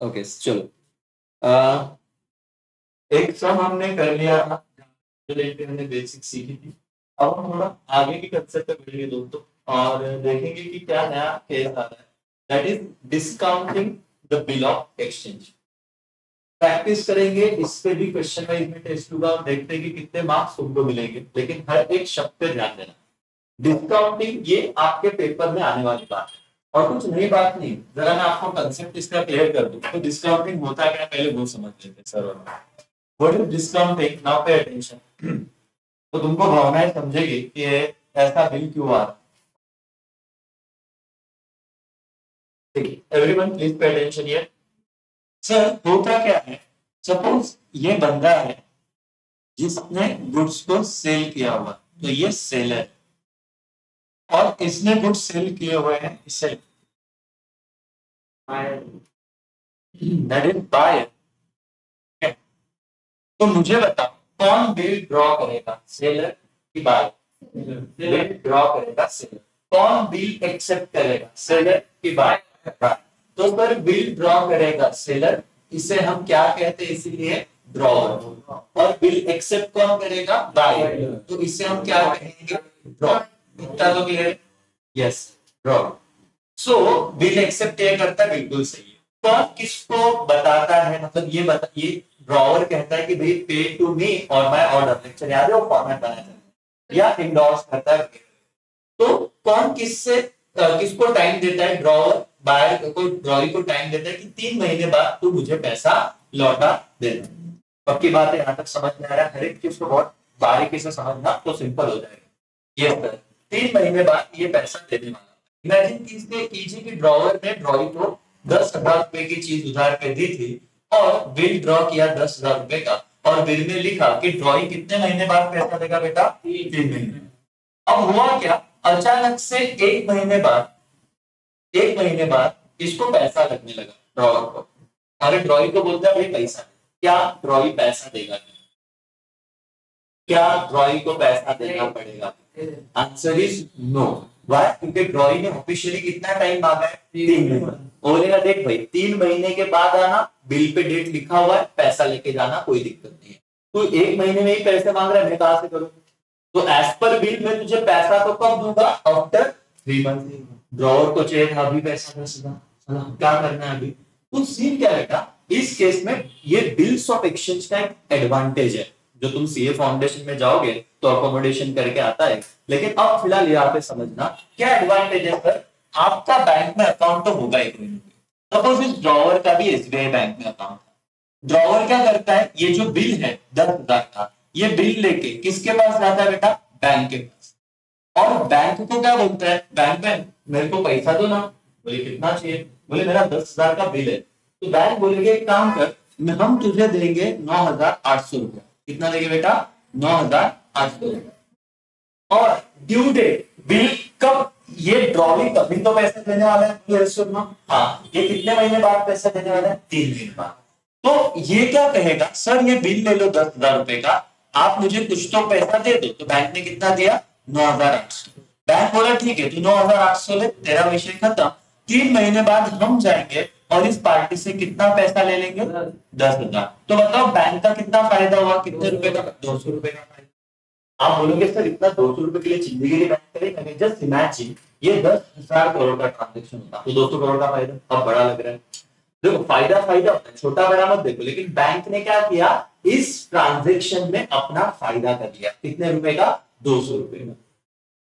Okay चलो। एक सम हमने कर लिया था, हमने बेसिक सीखी थी। अब हम थोड़ा आगे की कंसेप्ट पे बढ़ेंगे दोस्तों, और देखेंगे कि क्या नया केस आ रहा है, that is discounting the bill of exchange. Practice करेंगे इस पे भी, क्वेश्चन वाइज में टेस्ट होगा और देखते हैं कि कितने मार्क्स तुमको मिलेंगे, लेकिन हर एक शब्द पे ध्यान देना। डिस्काउंटिंग ये आपके पेपर में आने वाली बात है और कुछ नई बात नहीं। जरा मैं आपको कंसेप्ट इसका क्लियर कर दूं तो डिस्काउंटिंग होता क्या है पहले वो समझ लेते हैं sir. What is discounting, now pay attention. तो तुमको भावनाएं समझेगी कि ऐसा बिल क्यों आ रहा है। Everyone please pay attention here. Sir होता क्या है, सपोज ये बंदा है जिसने गुड्स को सेल किया हुआ, तो ये सेलर, और इसने गुड्स सेल किए हुए हैं इसे, दैट इज बायर। तो मुझे बताओ कौन बिल ड्रॉ करेगा, सेलर की बायर? बिल ड्रॉ करेगा सेलर। कौन बिल एक्सेप्ट करेगा, सेलर की बायर? तो पर बिल ड्रॉ करेगा सेलर, इसे हम क्या कहते हैं इसीलिए, ड्रॉवर। और बिल एक्सेप्ट कौन करेगा, बायर, तो इसे हम क्या कहेंगे, ड्रॉ। इतना तो क्लियर है? Yes, draw. So bill accept ये करता है, बिल्कुल सही है। कौन किसको बताता है, मतलब ये ड्रॉवर कहता है कि भाई पे टू मी और माय ऑर्डर, लेक्चर याद है वो फॉर्मेट बनाया था, या इंडोर्स करता है। तो कौन किसको टाइम देता है, ड्रॉवर बायर को, ड्रॉई को टाइम देता है कि 3 महीने बाद तू मुझे पैसा लौटा देना। पक्की बात है, यहाँ तक समझ में आ रहा है? हर एक चीज को बहुत बारीकी से समझना तो सिंपल हो जाएगा। ये 3 महीने बाद ये पैसा देने वाला। इमेजिन कीजिए कि ड्रॉवर ने ड्रॉई को 10,000 रुपए की चीज उधार पे दी थी और बिल ड्रॉ किया 10,000 रुपए का, और बिल में लिखा कि ड्रॉई कितने महीने बाद पैसा देगा बेटा, 3 महीने। अब हुआ क्या, अचानक से 1 महीने बाद इसको पैसा लगने लगा ड्रॉवर को। अरे ड्रॉई को बोलता है भाई पैसा, क्या ड्रॉई पैसा देगा? क्या ड्रॉई को पैसा देना पड़ेगा? Answer is no. वाई? क्योंकि ड्रॉई ने ऑफिशियली कितना टाइम मांगा है, 3 महीने। बोलेगा देख भाई 3 महीने के बाद आना, बिल पे डेट लिखा हुआ है, पैसा लेके जाना, कोई दिक्कत नहीं है। तू 1 महीने में ही पैसे मांग रहा है, मैं कहां से करूं? तो एज पर बिल मैं तुझे पैसा तो कब दूंगा, आफ्टर 3 मंथ। ड्रॉवर को चाहिए था अभी पैसा, क्या करना है अभी? तो सीन क्या बेटा, इस केस में ये बिल्स ऑफ एक्सचेंज का एक एडवांटेज है, जो तुम सीए फाउंडेशन में जाओगे तो अकोमोडेशन करके आता है। लेकिन अब फिलहाल यहाँ पे समझना क्या एडवांटेज है सर। आपका बैंक में अकाउंट तो होगा एक महीने, सपोज इस ड्रॉवर का भी एसबीआई बैंक में अकाउंट है। ड्रॉवर क्या करता है, ये जो बिल है 10,000 का, ये बिल लेके किसके पास जाता है बेटा, बैंक के पास। और बैंक को क्या बोलता है, बैंक में मेरे को पैसा दो ना। बोले कितना चाहिए? बोले मेरा 10,000 का बिल है। तो बैंक बोलेगे एक काम कर, हम तुझे देंगे 9,800 रुपया। कितना देंगे बेटा, 9,800 रुपया। और ड्यू डेट, बिल कब, ये ड्रॉली कभी तो पैसे देने वाला है, हाँ, ये कितने महीने बाद पैसा देने वाला है, 3 महीने बाद। तो ये क्या कहेगा, सर ये बिल ले लो 10,000 रुपए का, आप मुझे कुछ तो पैसा दे दो। तो बैंक ने कितना दिया, 9,800। बैंक बोला ठीक है, तू 9,800 ले, तेरा विषय खत्म। 3 महीने बाद हम जाएंगे और इस पार्टी से कितना पैसा ले लेंगे, 10,000। तो बताओ बैंक का कितना फायदा हुआ, कितने रुपए का, 200 रुपए का फायदा। आप बोलोगे सर इतना 200 रुपए के लिए जिंदगी नहीं बैंक करेंगे। जस्ट इमेजिन ये 10,000 करोड़ का ट्रांजेक्शन होता तो 200 करोड़ का फायदा, अब बड़ा लग रहा है। देखो फायदा फायदा होता है, छोटा बड़ा मत देखो। लेकिन बैंक ने क्या किया, इस ट्रांजेक्शन में अपना फायदा कर लिया। कितने रुपए का, 200 रुपए का।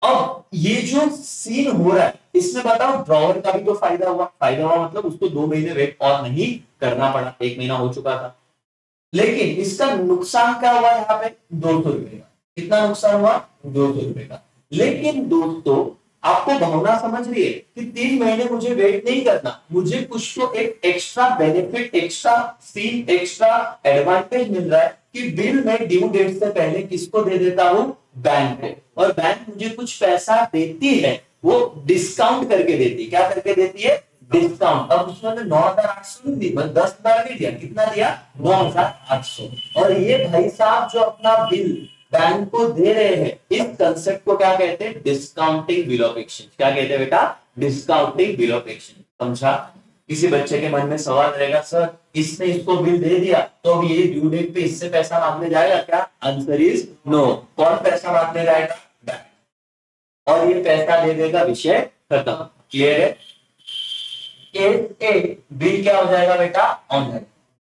अब ये जो सीन हो रहा है, इसमें बताओ ड्रॉवर का भी तो फायदा हुआ। फायदा हुआ मतलब उसको 2 महीने वेट और नहीं करना पड़ा, 1 महीना हो चुका था। लेकिन इसका नुकसान क्या हुआ यहाँ पे, 200 रुपए का। कितना नुकसान हुआ, 200 रुपए का। लेकिन दोस्तों आपको भावना समझ रही है कि 3 महीने मुझे वेट नहीं करना, मुझे कुछ तो एक extra benefit, extra scene, extra advantage मिल रहा है कि बिल में ड्यू डेट से पहले किसको दे देता हूं, बैंक को। और बैंक मुझे कुछ पैसा देती है, वो डिस्काउंट करके देती है। क्या करके देती है, डिस्काउंट। अब उसने 9,800 नहीं दी, बस 10,000 नहीं दिया। कितना दिया, 9,800। और ये भाई साहब जो अपना बिल बैंक को दे रहे हैं, इस कंसेप्ट को क्या कहते हैं, डिस्काउंटिंग बिल ऑफ एक्सचेंज। क्या कहते हैं बेटा, डिस्काउंटिंग बिल ऑफ एक्सचेंज। समझा? किसी बच्चे के मन में सवाल रहेगा, सर इसने इसको बिल दे दिया तो अब ये ड्यू डेट पे इससे पैसा मांगने जाएगा क्या? Answer is no. कौन पैसा मांगने जाएगा? बैंक। और ये पैसा दे देगा, विषय खत्म। क्लियर है? केस ए बिल क्या हो जाएगा बेटा? ऑनर।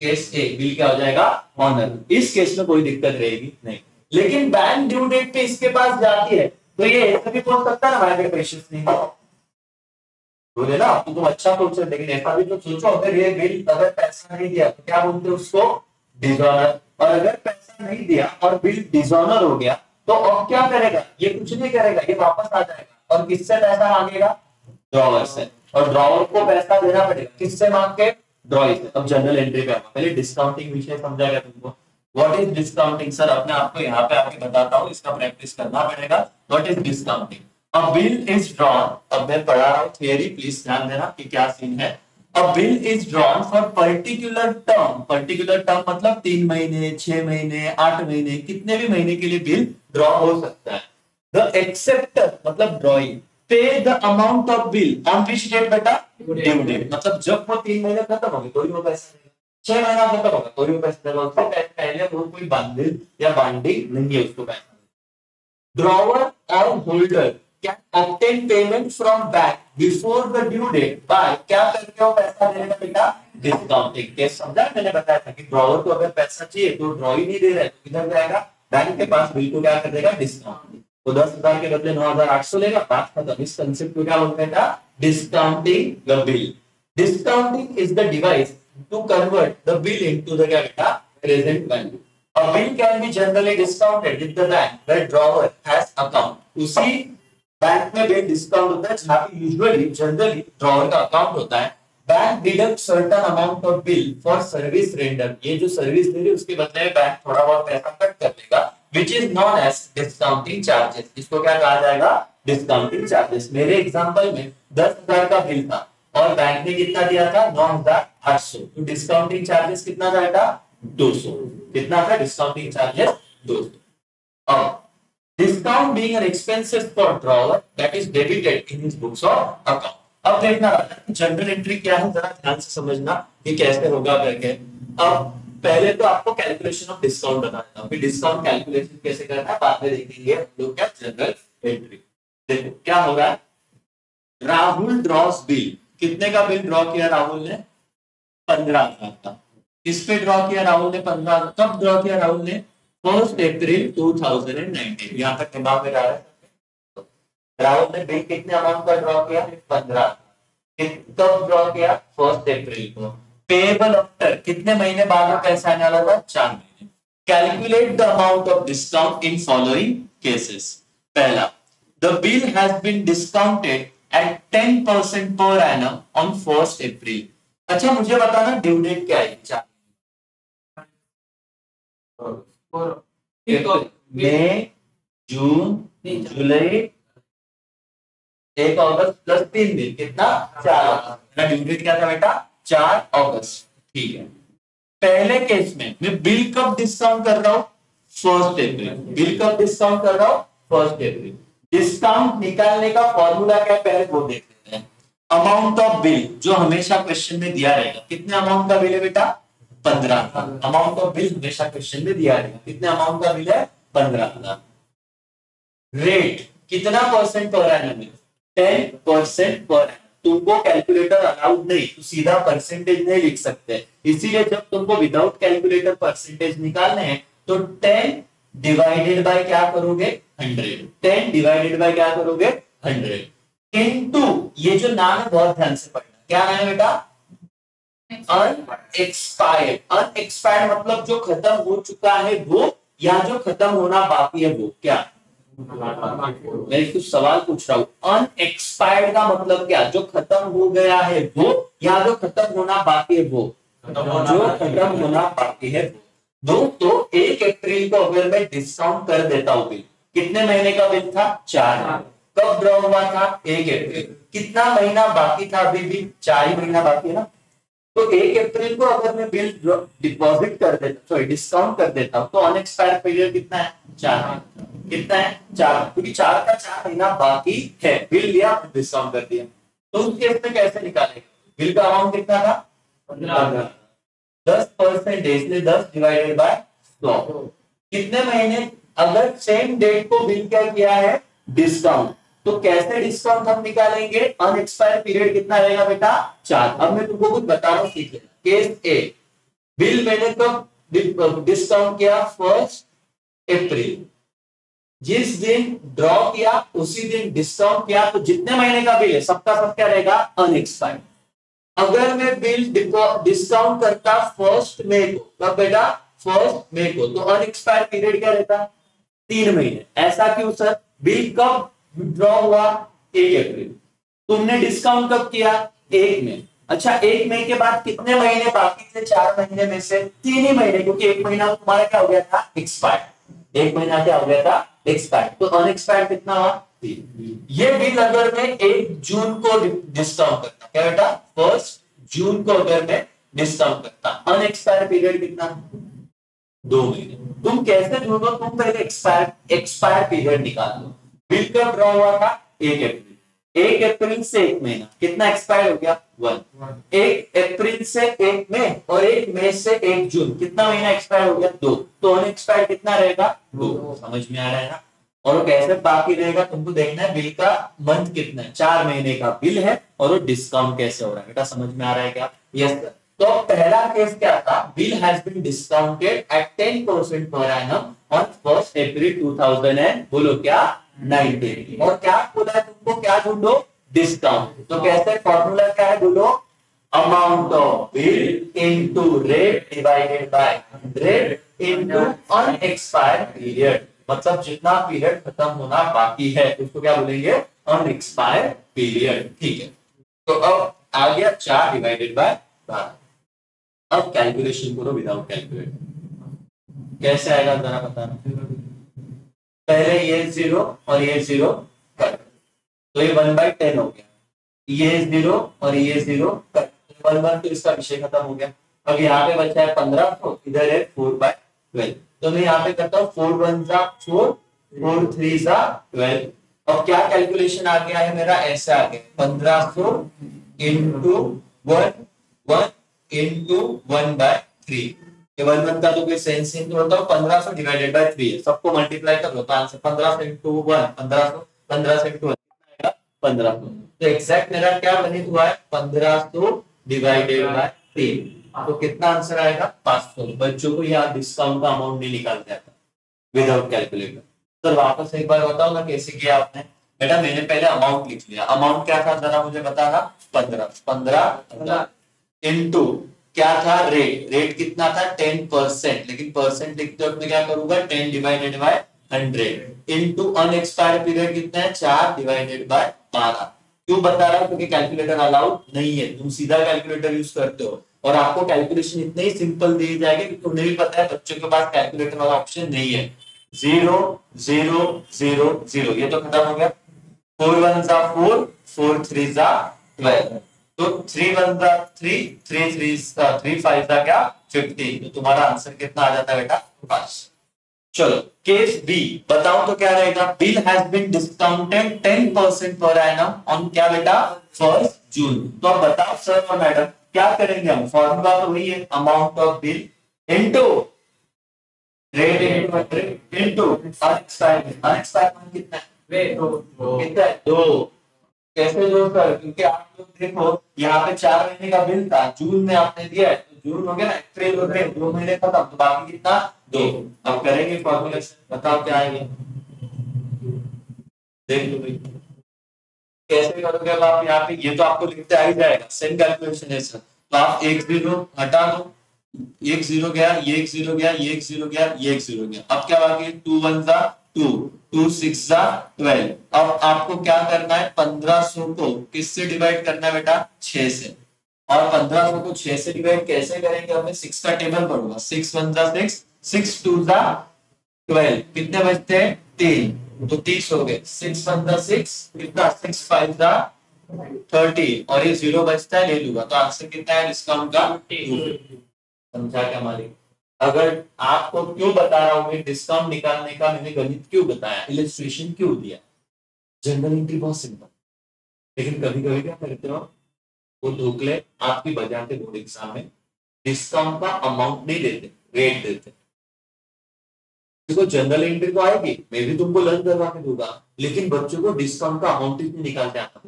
केस ए बिल क्या हो जाएगा? ऑनर। इस केस में कोई दिक्कत रहेगी नहीं। लेकिन बैंक ड्यू डेट पे इसके पास जाती है तो ये ऐसा भी बोल सकता है ना, भाई पेशेंस नहीं बोले ना, तुम अच्छा सोच रहे, लेकिन ऐसा भी तो सोचो, अगर ये बिल अगर पैसा नहीं दिया तो क्या बोलते हैं उसको? डिसऑनर। और अगर पैसा नहीं दिया और बिल डिसऑनर हो गया तो अब क्या करेगा? ये कुछ नहीं करेगा, ये वापस आ जाएगा और किससे पैसा मांगेगा? ड्रॉवर से। और ड्रॉवर को पैसा देना पड़ेगा, किससे मांग के? ड्रॉवर से। अब जनरल एंट्री पे आऊंगा, पहले डिस्काउंटिंग विषय समझाएगा तुमको। What is discounting? सर अपने आपको यहाँ पे आके बताता हूँ, इसका प्रैक्टिस करना पड़ेगा। What is discounting? A bill is drawn, अब मैं पढ़ा रहा हूँ थियरी, प्लीज ध्यान देना कि क्या सीन है। A bill is drawn for particular term, particular term मतलब 3 महीने, 6 महीने, 8 महीने, कितने भी महीने के लिए बिल ड्रॉ हो सकता है। The acceptor मतलब ड्रॉइंग पे the amount of bill on which date बेटा? Due date. मतलब जब वो 3 महीने खत्म हो गए तो ही वो पैसा देगा, 6 महीना खत्म होगा तो ही वो पैसा देगा, उससे पहले वो कोई बांडिल या बाइंडिंग नहीं है उसको पैसा। Drawer or holder can obtain payment from bank before the due date by क्या करके वो पैसा देगा बेटा? डिस्काउंटिंग। केस समझा? मैंने बताया था कि ड्रॉवर को अगर पैसा चाहिए तो ड्रॉ ही नहीं दे रहा है तो किधर जाएगा? बैंक के पास। बिल को क्या कर देगा? डिस्काउंट। तो 10,000 के बदले 9,800 लेगा, बात खत्म। इस कंसेप्ट को क्या बोलते हैं? Discounting the bill. Discounting is the device to convert the bill into the क्या बेटा? Present value. A bill can be generally discounted with the bank where drawer has account. उसी बैंक में बिल डिस्काउंट होता है जहाँ पे usually generally drawer का account होता है। Bank deduct certain amount of bill for service render. ये जो सर्विस दे रही है उसके बदले में बैंक थोड़ा बहुत पैसा कट कर देगा, which is known as discounting charges। इसको क्या कहा जाएगा? Discounting charges. मेरे एग्जांपल में 10,000 का बिल था और बैंक ने कितना दिया था? 9,800। तो डिस्काउंटिंग चार्जेस कितना जाएगा? 200। कितना था डिस्काउंटिंग चार्जेस? 200। अब discount being an expenses for drawer that is debited in his books of account. अब देखना जनरल एंट्री क्या है, जरा ध्यान से समझना कि कैसे होगा करके। अब पहले तो आपको कैलकुलेशन ऑफ डिस्काउंट बता देता हूं, फिर डिस्काउंट कैलकुलेशन कैसे करना है बाद में देखेंगे हम लोग। क्या जनरल एंट्री देखो क्या होगा। राहुल ड्रॉस बिल। कितने का बिल ड्रॉ किया राहुल ने? 15,000 का। किस पे ड्रॉ किया राहुल ने? 15। कब ड्रॉ किया राहुल ने? 1 अप्रैल 2019। यहाँ तक दिमाग में आ रहा है? राहुल ने बिल कितने अमाउंट का ड्रॉ किया? 15। कब ड्रॉ किया? 1 अप्रैल को। पेएबल आफ्टर कितने महीने बाद में पैसा आने वाला था? 4 महीने। Calculate the amount of discount in following cases. पहला, the bill has been discounted at 10% पर एनम ऑन 1 अप्रैल। अच्छा मुझे बताना ड्यू डेट क्या है? मई, जून, जुलाई, 1 अगस्त प्लस 3 दिन, कितना? 4 अगस्त। ड्यू डेट क्या था बेटा? 4 अगस्त। ठीक है। पहले केस में मैं बिल कब डिस्काउंट कर रहा हूं? 1 अप्रैल। बिल कब डिस्काउंट कर रहा हूं? 1 अप्रैल। डिस्काउंट निकालने का फॉर्मूला क्या है पहले वो देख लेते हैं। अमाउंट ऑफ बिल जो हमेशा क्वेश्चन में दिया रहेगा, कितने अमाउंट का बिल है बेटा? 15,000। अमाउंट ऑफ बिल हमेशा क्वेश्चन में दिया रहेगा, कितने अमाउंट का बिल है? 15,000। रेट कितना परसेंट पर एनम है? 10% पर एनम। तुमको कैलकुलेटर अलाउड नहीं, तो सीधा परसेंटेज नहीं लिख सकते, इसीलिए जब तुमको विदाउट कैलकुलेटर परसेंटेज निकालने हैं तो 10 डिवाइडेड बाय क्या करोगे? 100। 10 डिवाइडेड बाय क्या करोगे? 100 किंतु ये जो नाम है बहुत ध्यान से पढ़ना। क्या नाम है बेटा? अनएक्सपायर्ड। अनएक्सपायर्ड मतलब जो खत्म हो चुका है वो, या जो खत्म होना बाकी है वो। क्या मैं कुछ सवाल पूछ रहा हूं। अनएक्सपायर्ड का मतलब क्या? जो खत्म हो गया है वो, या जो खत्म होना बाकी है वो? जो खत्म होना बाकी है वो। दोस्तों 1 अप्रैल को अगर मैं डिस्काउंट कर देता हूं बिल, कितने महीने का बिल था? 4। कब ड्रॉ हुआ था? 1 अप्रैल। कितना महीना बाकी था? अभी भी 4 ही महीना बाकी है ना। तो 1 अप्रैल को अगर मैं बिल डिपॉजिट कर देता, सॉरी डिस्काउंट कर देता हूं, तो अनएक्सपायर्ड पीरियड कितना है? 4। कितना है? 4। क्योंकि 4 का 4 महीना बाकी है, बिल लिया डिस्काउंट कर दिया। तो उस केस में कैसे निकालेंगे? बिल का अमाउंट कितना था 15। 10% इसलिए 10 डिवाइडेड बाय 100। कितने महीने, अगर सेम डेट को बिल क्या किया है डिस्काउंट, तो कैसे डिस्काउंट हम निकालेंगे, अनएक्सपायर्ड पीरियड कितना रहेगा बेटा 4। अब मैं तुमको कुछ बता रहा हूं, सीख लेना। केस ए, बिल मैंने कब डिस्काउंट किया 1 अप्रैल, जिस दिन ड्रॉ किया उसी दिन डिस्काउंट किया, तो जितने महीने का बिल है सबका सब क्या रहेगा अनएक्सपायर्ड। अगर मैं बिल डिस्काउंट करता 1 मई को, कब बेटा 1 मई को, तो अनएक्सपायर्ड पीरियड क्या रहता 3 महीने। ऐसा क्यों सर, बिल कब ड्रॉ हुआ 1 अप्रैल, तुमने डिस्काउंट कब किया 1 मई। अच्छा 1 मई के बाद कितने महीने बाकी थे 4 महीने में से 3 ही महीने, क्योंकि 1 महीना तुम्हारा क्या हो गया था एक्सपायर्ड, 1 महीना क्या हो गया था एक्सपायर्ड, तो अनएक्सपायर्ड कितना हुआ 3। ये बिल अगर मैं 1 जून को डिस्काउंट करता, क्या बेटा 1 जून को अगर मैं डिस्काउंट करता, अनएक्सपायर्ड पीरियड कितना 2 महीने। तुम कैसे ढूंढो, तुम पहले एक्सपायर पीरियड निकाल लो। बिल कब ड्रॉ हुआ था 1 अप्रैल, 1 अप्रैल से 1 महीना कितना एक्सपायर हो गया 1। 1 अप्रैल से 1 मई और 1 मई से 1 जून कितना महीना एक्सपायर हो गया 2, तो अनएक्सपायर कितना रहेगा 2। समझ में आ रहा है ना। और वो कैसे बाकी रहेगा तुमको देखना है, बिल का मंथ कितना है, 4 महीने का बिल है और वो डिस्काउंट कैसे हो रहा है, बेटा समझ में आ रहा है क्या। Yes sir. तो पहला केस क्या था, bill has been discounted at 10% पर एनम ऑन 1 अप्रैल 2000 एंड बोलो क्या 19, और क्या बोला है तुमको, क्या ढूंढो डिस्काउंट। तो कैसे फॉर्मूला क्या है बोलो, amount of bill into rate divided by 100 into unexpired period, मतलब जितना पीरियड खत्म होना बाकी है उसको क्या बोलेंगे अनएक्सपायर्ड पीरियड। ठीक है, तो अब आ गया 4 डिवाइडेड बाय 12। अब कैलकुलेशन करो विदाउट कैलकुलेटर, कैसे आएगा जरा बताना। पहले ये 0 और ये 0 कट, तो ये 1/10 हो गया, ये 0 और ये 0 कट, 1 तो इसका विषय खत्म हो गया। अब यहाँ पे बचा है 15, तो इधर है 4/12, तो मैं यहाँ पे करता हूँ 4 1 जा 4, 4 3 जा 12। अब क्या कैलकुलेशन आ गया है मेरा, ऐसे आ गया 1500 इंटू 1 1 इंटू 1/3। ये 1 का तो कोई सेंस नहीं, तो बताओ 1500 डिवाइडेड बाय 3 है, सबको मल्टीप्लाई कर लो तो आंसर 1500 इंटू 1 1500, 1500 इंटू 1 कितना आएगा 1500। तो एग्जैक्ट मेरा क्या गणित हुआ है 1500 डिवाइडेड बाय 3, तो कितना आंसर आएगा 500। बच्चों को यहाँ डिस्काउंट का अमाउंट नहीं निकालते आता विदाउट कैलकुलेटर। तो वापस एक बार बताओ ना कैसे किया आपने। बेटा मैंने पहले अमाउंट लिख लिया, अमाउंट क्या था जरा मुझे बताना, 15 इंटू क्या था रेट, रेट कितना था 10%, लेकिन परसेंट लिखते वक्त मैं क्या करूंगा 10 divided by 100 into unexpired period कितना है 4 डिवाइडेड बाय 12। क्यों बता रहा हूं, क्योंकि कैलकुलेटर अलाउड नहीं है, तुम सीधा कैलकुलेटर यूज करते हो और आपको कैलकुलेशन इतने ही सिंपल दी जाएगी कि तुम्हें भी पता है बच्चों के पास कैलकुलेटर वाला ऑप्शन नहीं है। 0 0 0 0 ये तो खत्म हो गया, 4 1 जा 4, 4 3 जा 12, तो 3 1 जा 3, 3 3 5 जा क्या 15, तो तुम्हारा आंसर कितना आ जाता है बेटा 5। चलो केस बी बताओ तो क्या रहेगा, बिल हैज बीन डिस्काउंटेड 10% पर एनम ऑन क्या बेटा 1 जून। तो अब बताओ सर और मैडम क्या करेंगे हम, फॉर्मूला तो वही है amount of bill into rate into unexpired कितना है कितना है 2। कैसे दो सर, क्योंकि आप लोग देखो यहाँ पे 4 महीने का बिल था, जून में आपने दिया है तो जून हो गया ना, अप्रैल हो गया 2 महीने खत्म, तो बाकी कितना 2। अब करेंगे फॉर्मूला, बताओ क्या आएगा, देख लो भाई कैसे करोगे। अब आप यहाँ पे ये तो आपको लिखते आ ही जाएगा, सेम कैलकुलेशन है सर, तो आप 1 0 हटा दो, 1 0 गया, ये 1 0 गया, ये 1 0 गया, ये 1 0 गया, अब क्या बाकी है 2 1 जा 2, 2 6 जा 12। अब आपको क्या करना है 1500 को किससे डिवाइड करना है बेटा 6 से, और 1500 को 6 से डिवाइड कैसे करेंगे, हमें 6 का टेबल पढ़ूंगा, 6 1 जा 6, 6 2 जा 12, कितने बचते हैं 3, तो 30 हो गए, 6 1 जा 6 कितना 6 5 जा 30, और ये 0 बचता है ले लूंगा, तो आंसर कितना है डिस्काउंट का 2। समझा क्या मालिक। अगर आपको क्यों बता रहा हूं मैं डिस्काउंट निकालने का, मैंने गणित क्यों बताया, इलस्ट्रेशन क्यों दिया, जनरल एंट्री बहुत सिंपल, लेकिन कभी कभी क्या करते हो वो ढोकले आपकी बजाते बोर्ड एग्जाम में डिस्काउंट का अमाउंट नहीं देते, रेट देते। देखो जनरल एंट्री तो आएगी, मैं भी तुमको लर्न करवा के दूंगा, लेकिन बच्चों को डिस्काउंट का अमाउंट ही नहीं निकालते आता।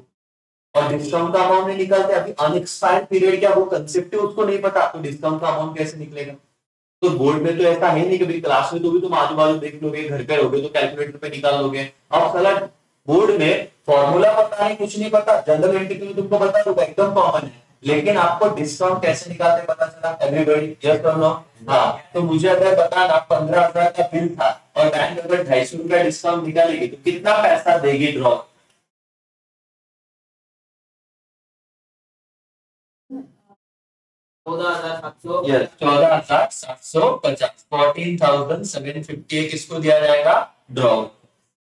और डिस्काउंट का अमाउंट नहीं निकालते, अभी अनएक्सपायर्ड पीरियड क्या वो कंसेप्ट है उसको नहीं पता, तो डिस्काउंट का अमाउंट कैसे निकलेगा? तो बोर्ड में तो ऐसा है नहीं कि भाई क्लास में तो भी तुम आजू बाजू देख लोगे, घर पे रहोगे तो कैलकुलेटर पे निकाल लोगे। अब साला बोर्ड में फॉर्मूला पता नहीं, कुछ नहीं पता, जनरल एंट्री में तुमको बता दूंगा एकदम कॉमन है, लेकिन आपको डिस्काउंट कैसे निकालते पता चला? एवरीबॉडी यस और नो? हाँ, तो मुझे अगर बताना 15,000 का बिल था और बैंक अगर 250 रुपया डिस्काउंट निकालेगी तो कितना पैसा देगी ड्रॉ? 14,750, 14,750 किसको दिया जाएगा? ड्रॉ।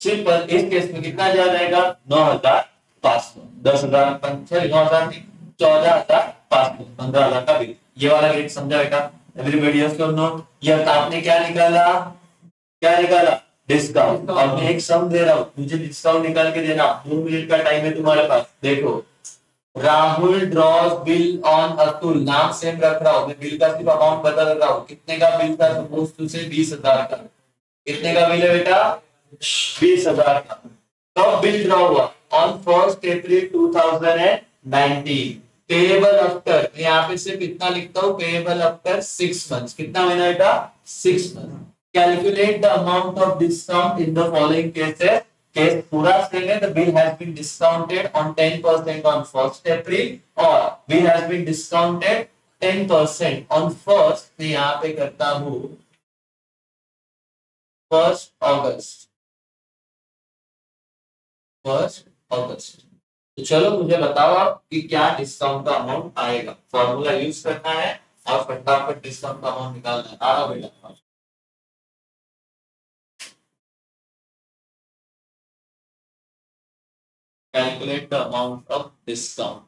सिंपल, इस केस में कितना दिया जाएगा? 9,500, 10,000, 14,500, 15,000 का बिल। ये वाला रेट समझा बेटा? एवरीबॉडी यस और नो? ये आपने क्या निकाला? क्या निकाला? डिस्काउंट। अब मैं एक सम दे रहा हूँ, मुझे डिस्काउंट निकाल के देना। 2 मिनट का टाइम है तुम्हारे पास। देखो, Rahul draws bill on Atul, नाम सेम रख रहा हूं मैं, बिल का सिर्फ अमाउंट बदल रहा हूं। कितने का बिल था? सपोज तुझसे 20,000 का। कितने का बिल है बेटा? 20,000 का। कब बिल ड्रॉ हुआ? On 1 April 2019। पेएबल आफ्टर, यहाँ पे सिर्फ इतना लिखता हूँ, पेएबल आफ्टर 6 मंथ्स। कितना महीना बेटा? 6 month. Calculate the amount of discount in the following cases. Case पूरा सेम है, the bill has been discounted on 10% on 1 April और bill has been discounted 10% on 1st, मैं यहाँ पे करता हूँ 1 अगस्त। 1 अगस्त। तो चलो मुझे बताओ आप कि क्या डिस्काउंट का अमाउंट आएगा। फॉर्मूला यूज करना है और फटाफट डिस्काउंट का अमाउंट निकालना है। आओ बेटा, calculate the amount of discount।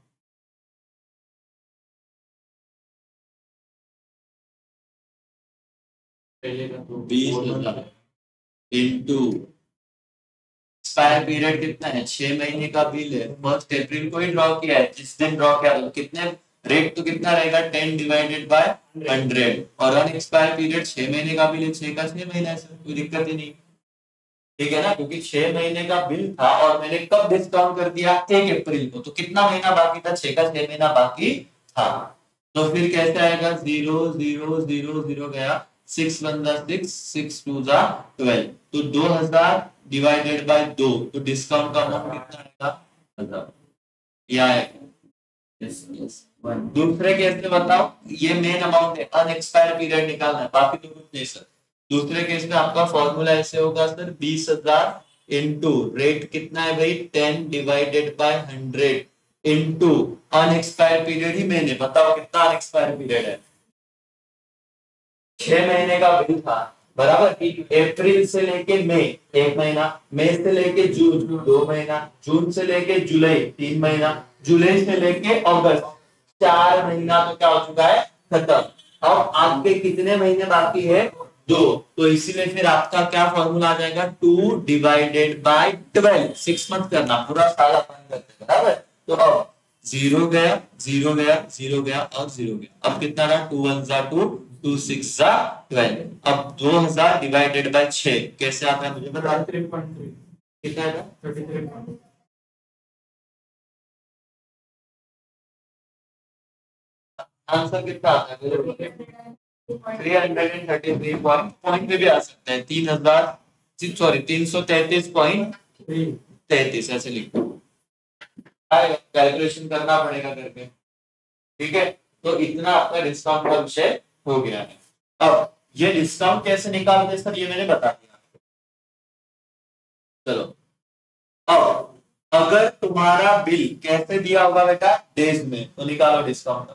20,000 into expire period कितना है? 6 महीने का बिल है, 1 अप्रैल को ही ड्रॉ किया है, जिस दिन ड्रॉ किया तो कितने रेट तो कितना रहेगा? 10 डिवाइडेड बाय 100। और अनएक्सपायर पीरियड 6 महीने का बिल है, 6 का 6 महीना है सर, कोई दिक्कत ही नहीं। ठीक है ना, क्योंकि 6 महीने का बिल था और मैंने कब डिस्काउंट कर दिया? 1 अप्रैल को, तो कितना महीना बाकी था? 6 का 6 महीना बाकी था। तो फिर कैसे आएगा? 0 0 0 0 गया, 6 1 6, 6 2 12, तो 2,000 डिवाइडेड बाय 2, तो डिस्काउंट का अमाउंट कितना आएगा? 1,000। या यस यस। दूसरे केस में बताओ, ये मेन अमाउंट है, अनएक्सपायर्ड पीरियड निकालना है, बाकी तो कुछ नहीं सर। दूसरे केस में आपका फॉर्मूला ऐसे होगा सर, 20,000 इंटू रेट कितना है भाई? 10 divided by 100 into unexpired period ही मैंने, बताओ कितना अनएक्सपायर्ड पीरियड है? 6 महीने का बिल था बराबर, अप्रैल से लेके मई 1 महीना, मई से लेके जून 2 महीना, जून से लेके जुलाई 3 महीना, जुलाई से लेके अगस्त 4 महीना, तो क्या हो चुका है? खत्म। अब आपके कितने महीने बाकी है? 2, तो इसीलिए फिर आपका क्या फॉर्मूला आ जाएगा? 2 डिवाइडेड बाय 12, 6 मंथ करना, पूरा साल अपन करते हैं बराबर। तो अब 0 गया, 0 गया, 0 गया और 0 गया, अब कितना रहा? 2 1 2, 2 6 12। अब 2,000 डिवाइडेड बाय 6 कैसे आता है मुझे बता? 33.3। कितना है? 33। आंसर कितना आता है? 333 पॉइंट में भी आ सकता है, 3,000 सॉरी 333.33 ऐसे लिखो, कैलकुलेशन करना पड़ेगा करके। ठीक है, तो इतना आपका डिस्काउंट का विषय हो गया है। अब ये डिस्काउंट कैसे निकालते हैं सर, ये मैंने बता दिया। चलो, अब अगर तुम्हारा बिल कैसे दिया होगा बेटा? डेज में, तो निकालो discount.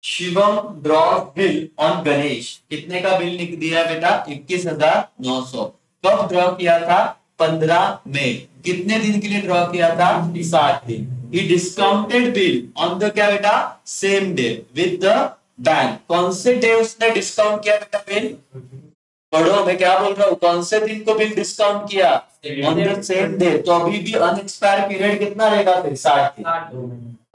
Shivam draw bill on Ganesh, कितने का बिल लिख दिया बेटा? 21,900। कब ड्रॉ किया था? 15 मई। कितने दिन के लिए ड्रॉ किया था? 7 दिन। ही डिस्काउंटेड बिल ऑन द क्या बेटा? Same day with the bank. कौन से डे उसने डिस्काउंट किया बेटा बिल? पढ़ो, मैं क्या बोल रहा हूँ, कौन से दिन को बिल डिस्काउंट किया, ऑन द सेम डे, तो अभी भी अनएक्सपायर पीरियड कितना रहेगा फिर 60 दिन।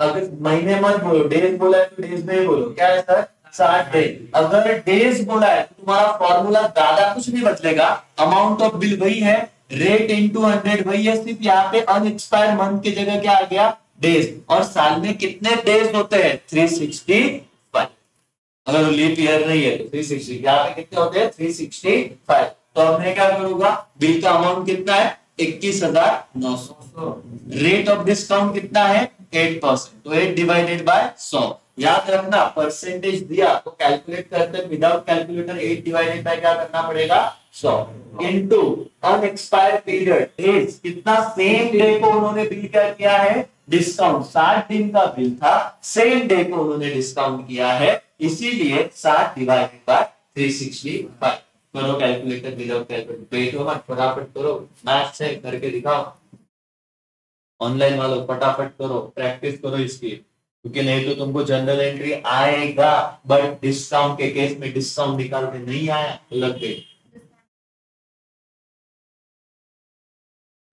अगर महीने मत बोलो, डेज बोला है तो डेज में ही बोलो, क्या है सर 60 दिन। अगर डेज बोला है तो तुम्हारा फॉर्मूला ज्यादा कुछ नहीं बदलेगा, अमाउंट ऑफ बिल वही है, रेट इंटू 100 वही है, सिर्फ यहाँ पे अनएक्सपायर मंथ की जगह क्या आ गया डेज, और साल में कितने डेज होते हैं 365, अगर लीप ईयर नहीं है तो 360, यहाँ पे कितने होते हैं 365। तो अब मैं क्या करूंगा, बिल का अमाउंट कितना है 21,900, रेट ऑफ डिस्काउंट कितना है 8%, तो 8 डिवाइडेड बाय 100। याद रखना परसेंटेज दिया तो कैलकुलेट करते विदाउट कैलकुलेटर 8 डिवाइडेड बाय क्या करना पड़ेगा 100 इनटू अनएक्सपायर्ड पीरियड डेज, कितना सेम डे को उन्होंने बिल क्या किया है डिस्काउंट, 60 दिन का बिल था, सेम डे को उन्होंने डिस्काउंट किया है, इसीलिए 60 डिवाइडेड बाय 365। करो कैलकुलेटर विदाउट कैलकुलेटर, बैठो मत फटाफट करो, मैथ से करके दिखाओ, ऑनलाइन वालों फटाफट करो, प्रैक्टिस करो इसकी, क्योंकि नहीं तो तुमको जनरल एंट्री आएगा बट डिस्काउंट के केस में डिस्काउंट निकाल के नहीं आया तो लग गई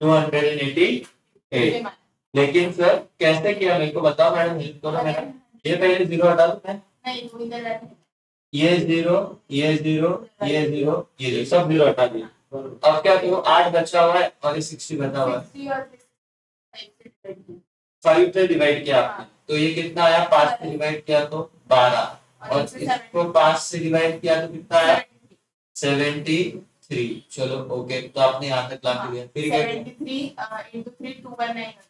288। लेकिन सर कैसे किया मेरे को बताओ मैडम, हेल्प करो मेरा, ये पहले जीरो हटा दो, मैं ये जीरो ये जीरो ये जीरो ये जीरो सब जीरो हटा दिया, अब क्या करो 8 बचा हुआ है और ये 60 बचा हुआ है, 5 से डिवाइड किया आपने तो ये कितना आया, 5 से डिवाइड किया तो 12, और इसको 5 से डिवाइड किया तो कितना आया 73। चलो ओके, तो आपने यहाँ तक ला दिया, फिर क्या किया,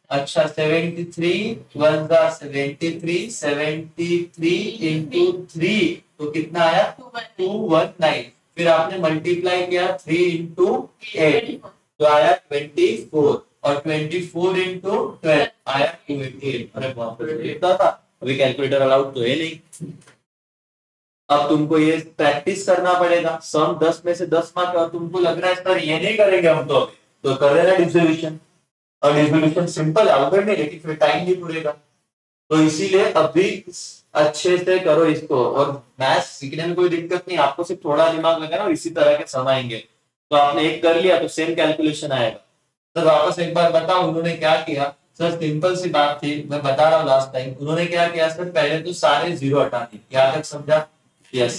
अच्छा 73 1 जा 73, 73 इंटू 3 तो कितना आया 219, फिर आपने मल्टीप्लाई किया 3 इंटू 8 तो आया 24, और 24 इंटू 12 आया 288। अरे बाप रे, इतना था, अभी कैलकुलेटर अलाउड तो है नहीं। अब तुमको ये प्रैक्टिस करना पड़ेगा, सम 10 में से 10 मार्क, और तुमको लग रहा है सर ये नहीं करेंगे हम तो कर रहे ना डिस्ट्रीब्यूशन, और डिस्ट्रीब्यूशन सिंपल है अवगढ़ नहीं, लेकिन फिर टाइम नहीं पूरेगा, तो इसीलिए अभी अच्छे से करो इसको, और मैथ्स सीखने में कोई दिक्कत नहीं, आपको सिर्फ थोड़ा दिमाग लगाना और इसी तरह के सम आएंगे, तो आपने एक कर लिया तो सेम कैलकुलेशन आएगा। सर वापस एक बार बताओ उन्होंने क्या किया, सर सिंपल सी बात थी, मैं बता रहा हूँ लास्ट टाइम उन्होंने क्या किया, सर पहले तो सारे जीरो हटा दिए, यहाँ तक समझा, यस,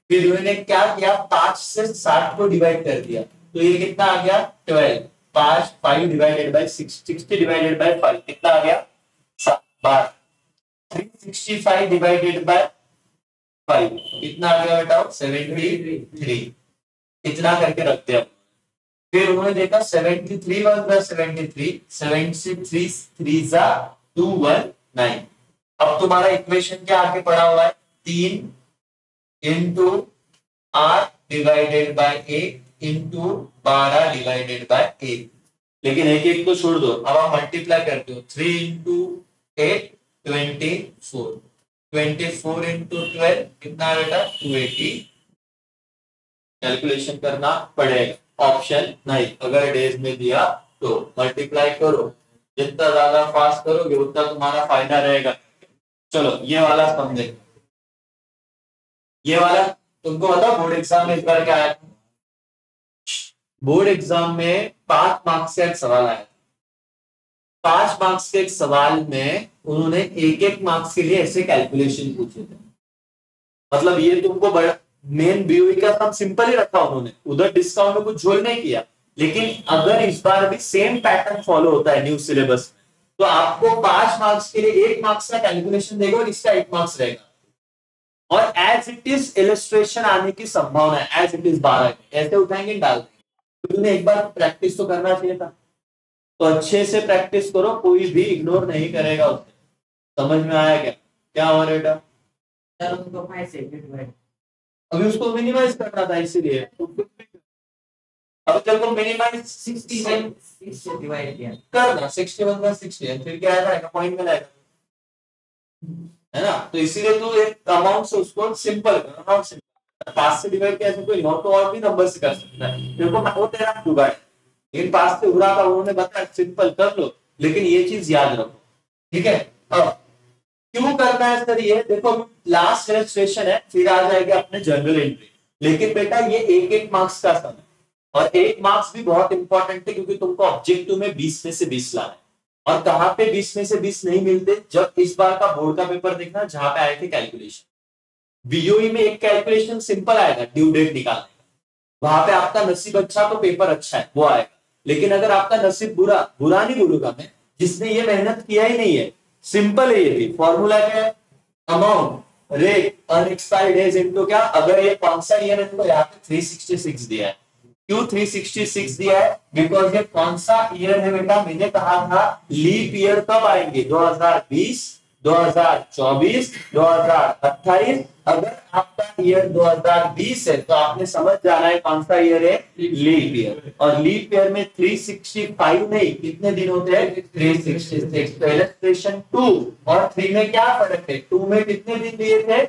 फिर उन्होंने क्या किया 5 से 60 को डिवाइड कर दिया, तो ये कितना आ गया 12, 5 डिवाइडेड बाय 60 डिवाइडेड बाय 5 कितना आ गया 12, 365 डिवाइडेड बाय 5 कितना आ गया बेटा 73, इतना करके रखते हैं। फिर उन्होंने देखा 73 1 जा 73, 73 3 जा 219, अब तुम्हारा इक्वेशन क्या आगे पड़ा हुआ है 3 into 8 divided by 1 into 12 divided by 1, लेकिन एक एक को छोड़ दो, अब आप मल्टीप्लाई करते हो 3 इंटू 8 24, 24 इंटू 12 कितना है बेटा 280, कैलकुलेशन करना पड़ेगा, ऑप्शन नहीं, अगर डेज में दिया तो मल्टीप्लाई करो, जितना ज्यादा फास्ट करोगे उतना तुम्हारा फायदा रहेगा। चलो ये वाला समझे, ये वाला तुमको बताओ बोर्ड एग्जाम में इस बार क्या आया, बोर्ड एग्जाम में 5 मार्क्स का एक सवाल आया, 5 मार्क्स के एक सवाल में उन्होंने एक मार्क्स के लिए ऐसे कैलकुलेशन पूछे थे, मतलब ये तुमको बड़ा मेन बीओई का सब सिंपल ही रखा उन्होंने, उधर डिस्काउंट में कुछ झोल नहीं किया, लेकिन अगर इस बार भी सेम पैटर्न फॉलो होता है न्यू सिलेबस में तो आपको 5 मार्क्स के लिए 1 मार्क्स का कैलकुलेशन देगा और इसका 1 मार्क्स रहेगा, और एज इट इज इलस्ट्रेशन आने की संभावना है, एज इट इज 12 ऐसे उठाएंगे डाल देंगे, तो तुम्हें एक बार प्रैक्टिस तो करना चाहिए था, तो अच्छे से प्रैक्टिस करो, कोई भी इग्नोर नहीं करेगा उसे, समझ में आया क्या क्या हो बेटा, अभी उसको मिनिमाइज करना था इसीलिए, अब जब को मिनिमाइज 60 से डिवाइड किया करना 61 का 60 फिर क्या आएगा पॉइंट में आएगा, है ना, तो इसीलिए तू एक अमाउंट से उसको सिंपल कर, अमाउंट सिंपल 5 से डिवाइड किया ऐसे कोई हो तो और भी नंबर से कर सकता है, देखो वो तेरा जुगाड़, इन 5 से उड़ा था उन्होंने बताया सिंपल कर लो, लेकिन ये चीज याद रखो, ठीक है। अब क्यों करना है सर ये देखो, लास्ट इलस्ट्रेशन है फिर आ जाएगा अपने जनरल एंट्री, लेकिन बेटा ये एक एक मार्क्स का सम है, और एक मार्क्स भी बहुत इंपॉर्टेंट है क्योंकि तुमको ऑब्जेक्टिव में 20 में से 20 लाना है। और कहां पे 20 में से 20 नहीं मिलते, जब इस बार का बोर्ड का पेपर देखना जहां पे आए थे कैलकुलेशन, बीओई में एक कैलकुलेशन सिंपल आएगा ड्यू डेट निकालने का, वहां पे आपका नसीब अच्छा तो पेपर अच्छा है वो आएगा। लेकिन अगर आपका नसीब बुरा, बुरा नहीं बोलूंगा मैं, जिसने ये मेहनत किया ही नहीं है, सिंपल है ये भी, फॉर्मूला क्या है, amount rate unexpired days into क्या, अगर ये कौन सा ईयर है तो यहाँ पे 366 दिया है। क्यों 366 दिया है, बिकॉज ये कौन सा ईयर है बेटा, मैंने कहा था लीप ईयर कब आएंगे, 2020, 2024, 2028। अगर आपका ईयर 2020 है तो आपने समझ जाना है कौन सा ईयर है, लीप ईयर। और लीप ईयर में 365 नहीं, कितने दिन होते हैं, 366। तो इलस्ट्रेशन 2 और 3 में क्या फर्क है, 2 में कितने दिन लिए थे,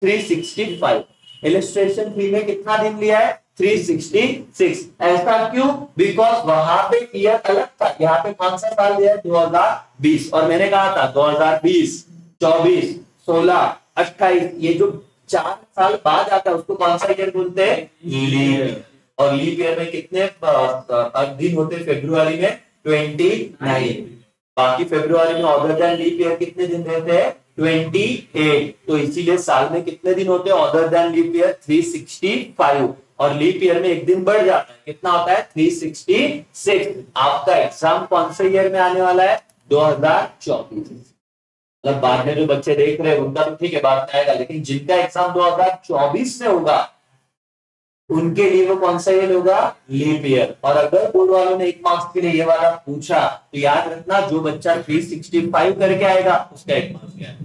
365। इलस्ट्रेशन 3 में कितना दिन लिया है, 366। ऐसा क्यों, बिकॉज वहां पे ईयर अलग था, यहाँ पे कौन सा साल दिया है, 2020। और मैंने कहा था 2020, 24, 16, 28, ये जो 4 साल बाद आता है उसको कौन सा ईयर बोलते हैं, लीप ईयर। और लीप ईयर में कितने दिन होते हैं, फरवरी में 29, बाकी फरवरी में अदर देन लीप ईयर कितने दिन रहते हैं, 28। तो इसीलिए साल में कितने दिन होते हैं अदर देन लीप ईयर, 365। और लीप ईयर में एक दिन बढ़ जाता है, कितना होता है, 366। आपका एग्जाम कौन से ईयर में आने वाला है, 2024। मतलब बाद में जो बच्चे देख रहे हैं उनका तो ठीक है, बाद में आएगा, लेकिन जिनका एग्जाम 2024 में होगा उनके लिए वो कौन सा ईयर होगा, लीप ईयर। और अगर बोर्ड वालों ने 1 मार्क्स के लिए ये वाला पूछा तो याद रखना, जो बच्चा 365 करके आएगा उसका 1 मार्क्स गया,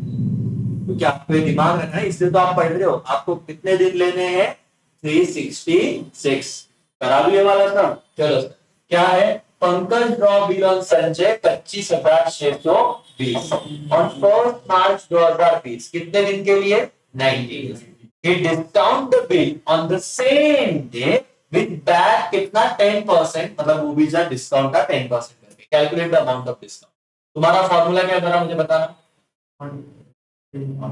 क्योंकि आपको दिमाग रखना है, इसलिए तो आप पढ़ रहे हो। आपको कितने दिन लेने हैं, 366। करा दू ये वाला सर, चलो क्या है, Pankaj draw bill on Sanjay 25,620 on 1 मार्च 2020, कितने दिन के लिए, 90। He discount the bill on the same day with back कितना 10%, मतलब वो भी डिस्काउंट का 10% करके calculate the amount of discount. तुम्हारा फॉर्मूला क्या जरा मुझे बताना,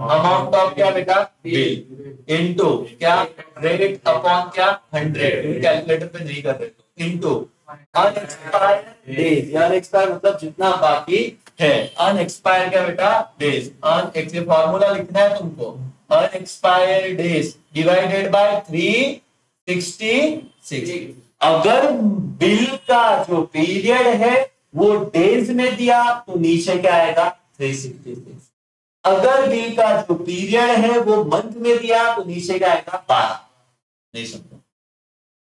अमाउंट ऑफ क्या बेटा, बिल इनटू क्या, रेट अपॉन क्या, 100, कैलकुलेटर पे नहीं कर रहे तो, इनटू अनएक्सपायर्ड डेज, अनएक्सपायर्ड मतलब जितना बाकी है, अनएक्सपायर्ड क्या बेटा, डेज, अनएक्सपायर्ड फॉर्मूला लिखना है तुमको, अनएक्सपायर्ड डेज डिवाइडेड बाय 366। अगर बिल का जो पीरियड है वो डेज में दिया तो नीचे क्या आएगा, 366। अगर बिल का जो पीरियड है वो मंथ में दिया तो नीचे क्या आएगा, 12। नहीं समझो,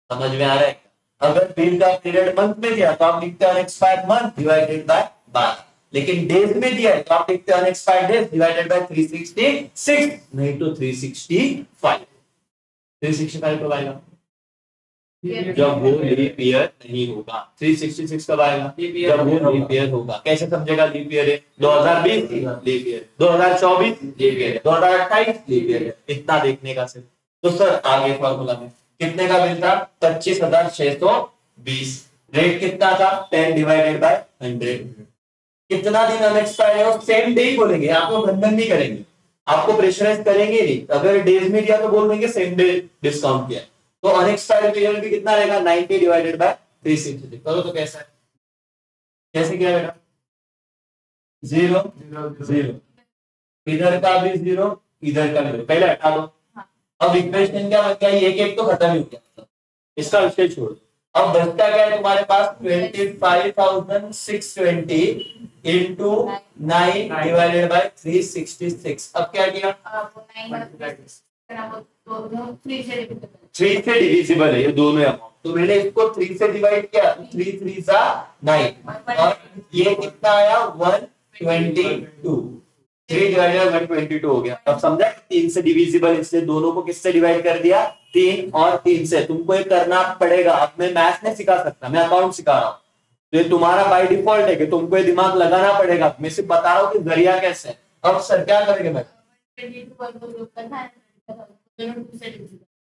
समझ में आ रहा है, अगर बिल का पीरियड मंथ में दिया तो आप लिखते हैं अनएक्सपायर्ड मंथ डिवाइडेड बाय 12, लेकिन डेज में दिया है तो आप लिखते हैं अनएक्सपायर्ड डेज डिवाइडेड बाय 366, नहीं तो 365। 365 कब आएगा, जब वो लीप ईयर नहीं होगा। 366 कब आएगा, जब वो लीप ईयर होगा। कैसे समझेगा लीप ईयर है, 2020 leap year, 2024 leap year, 2028 leap year, इतना देखने का सिर्फ। तो सर आगे फॉर्मूला में कितने का बिल था, 25,620, रेट कितना था, 10 डिवाइडेड बाय 100। कितना दिन अनएक्सपायर्ड है, सेम डे ही बोलेंगे, आपको बंधन नहीं करेंगे, आपको प्रेशराइज करेंगे नहीं। अगर डेज में दिया तो बोल देंगे सेम डे डिस्काउंट किया, तो अनएक्सपायर्ड पीरियड भी कितना रहेगा, 90 डिवाइडेड बाय 360। करो तो कैसा है, कैसे किया बेटा, 0 0, इधर का भी 0, इधर का भी 0, पहले हटा दो। अब इक्वेशन क्या बन गया, एक तो खत्म ही हो गया, इसका विषय छोड़। अब बचता क्या है तुम्हारे पास, 25,620 इंटू 9 डिवाइडेड बाय 366। अब क्या किया, 3 से डिविजिबल है ये दोनों अमाउंट, तो मैंने इसको 3 से डिवाइड किया, 3 3 सा 9, और ये कितना आया, 122, 3 डिवाइडेड 122 हो गया। अब समझा 3 से डिविजिबल, इसलिए दोनों को किससे डिवाइड कर दिया, 3 और 3 से। तुमको ये करना पड़ेगा, अब मैं मैथ नहीं सिखा सकता, मैं अकाउंट सिखा रहा हूँ, तो ये तुम्हारा बाय डिफॉल्ट है कि तुमको ये दिमाग लगाना पड़ेगा। मैं सिर्फ बता रहा हूँ कि जरिया कैसे है। अब सर क्या करेंगे, मैं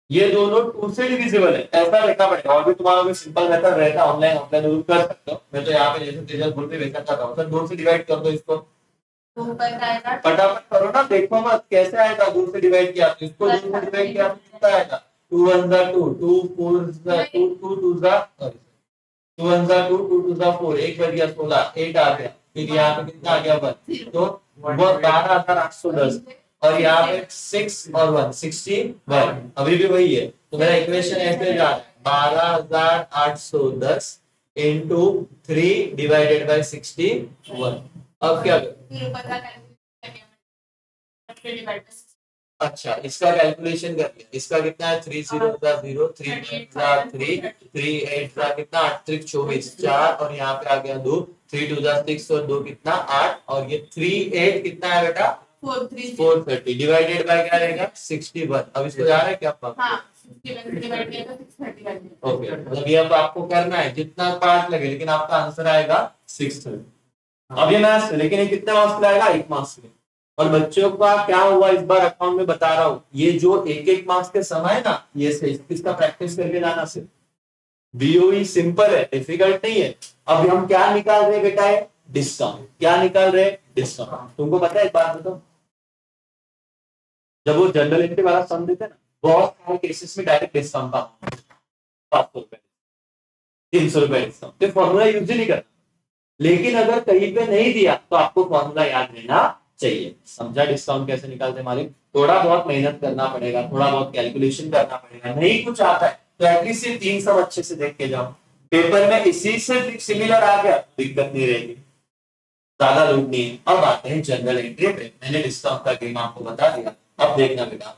ये दोनों 2 से डिविजिबल है, ऐसा लिखना पड़ेगा। और भी तुम्हारा कोई सिंपल मेथड रहता, ऑनलाइन ऑफलाइन कर सकते हो। मैं तो यहाँ पे जैसे रिजल्ट बोल पे भेजना चाहता हूँ, सर 2 से डिवाइड कर दो इसको, फटाफट करो ना, देखो मत कैसे आएगा। 2 से डिवाइड किया तो इसको, 2 से डिवाइड किया तो कितना आएगा, 2 1 जा 2, 2 4 जा 2, 2 2 जा 2 1 जा 2, 2 2 जा 4, एक बच गया 16, 8 आ गया, फिर यहाँ पे कितना आ गया 1, तो वो 12,810, और यहाँ पे 6 और 1 61, अभी भी वही है। तो मेरा इक्वेशन ऐसे जा रहा है 12,810 इंटू 3 डिवाइडेड बाई 61। अब क्या अच्छा, इसका कैलकुलेशन कर लिया, इसका कितना है 3 0 0 3 3 3 8 कितना 8 3 24 4, और यहाँ पे आ गया 2 3 2 6 और 2 कितना 8, और ये 3 8 कितना है बेटा 430 डिवाइडेड बाय क्या रहेगा 61। अब इसको जा रहा है क्या आपका? ओके, मतलब ये अब आपको करना है जितना पार्ट लगे, लेकिन आपका आंसर आएगा 630। अब ये मैथ्स, लेकिन ये कितने मार्क्स लाएगा 1 मार्क्स में। और बच्चों का क्या हुआ इस बार अकाउंट में बता रहा हूं, ये जो एक एक मार्क्स के समय है ना, ये से इसका प्रैक्टिस करके जाना सिर्फ। बीओई सिंपल है, डिफिकल्ट नहीं है। अब हम क्या निकाल रहे बेटा है डिस्काउंट, क्या निकाल रहे डिस्काउंट। तुमको पता है एक बात बताओ, जब वो जनरल एंट्री वाला सम देते हैं ना, बहुत सारे केसेस में डायरेक्ट डिस्काउंट का 500 रुपए 300 रुपए डिस्काउंट, तो फॉर्मूला यूज ही नहीं करना। लेकिन अगर कहीं पे नहीं दिया तो आपको फॉर्मूला याद रहना चाहिए। समझा डिस्काउंट कैसे निकालते मालिक? थोड़ा बहुत मेहनत करना पड़ेगा, थोड़ा बहुत कैलकुलेशन करना पड़ेगा, नहीं कुछ आता है तो एटलीस्ट ये 3 सब अच्छे से देख के जाओ। पेपर में इसी से सिमिलर आ गया दिक्कत नहीं रहेगी, ज्यादा लोड नहीं है। अब आते हैं जनरल एंट्री पे। मैंने डिस्काउंट का गेम आपको बता दिया, अब देखना बेटा,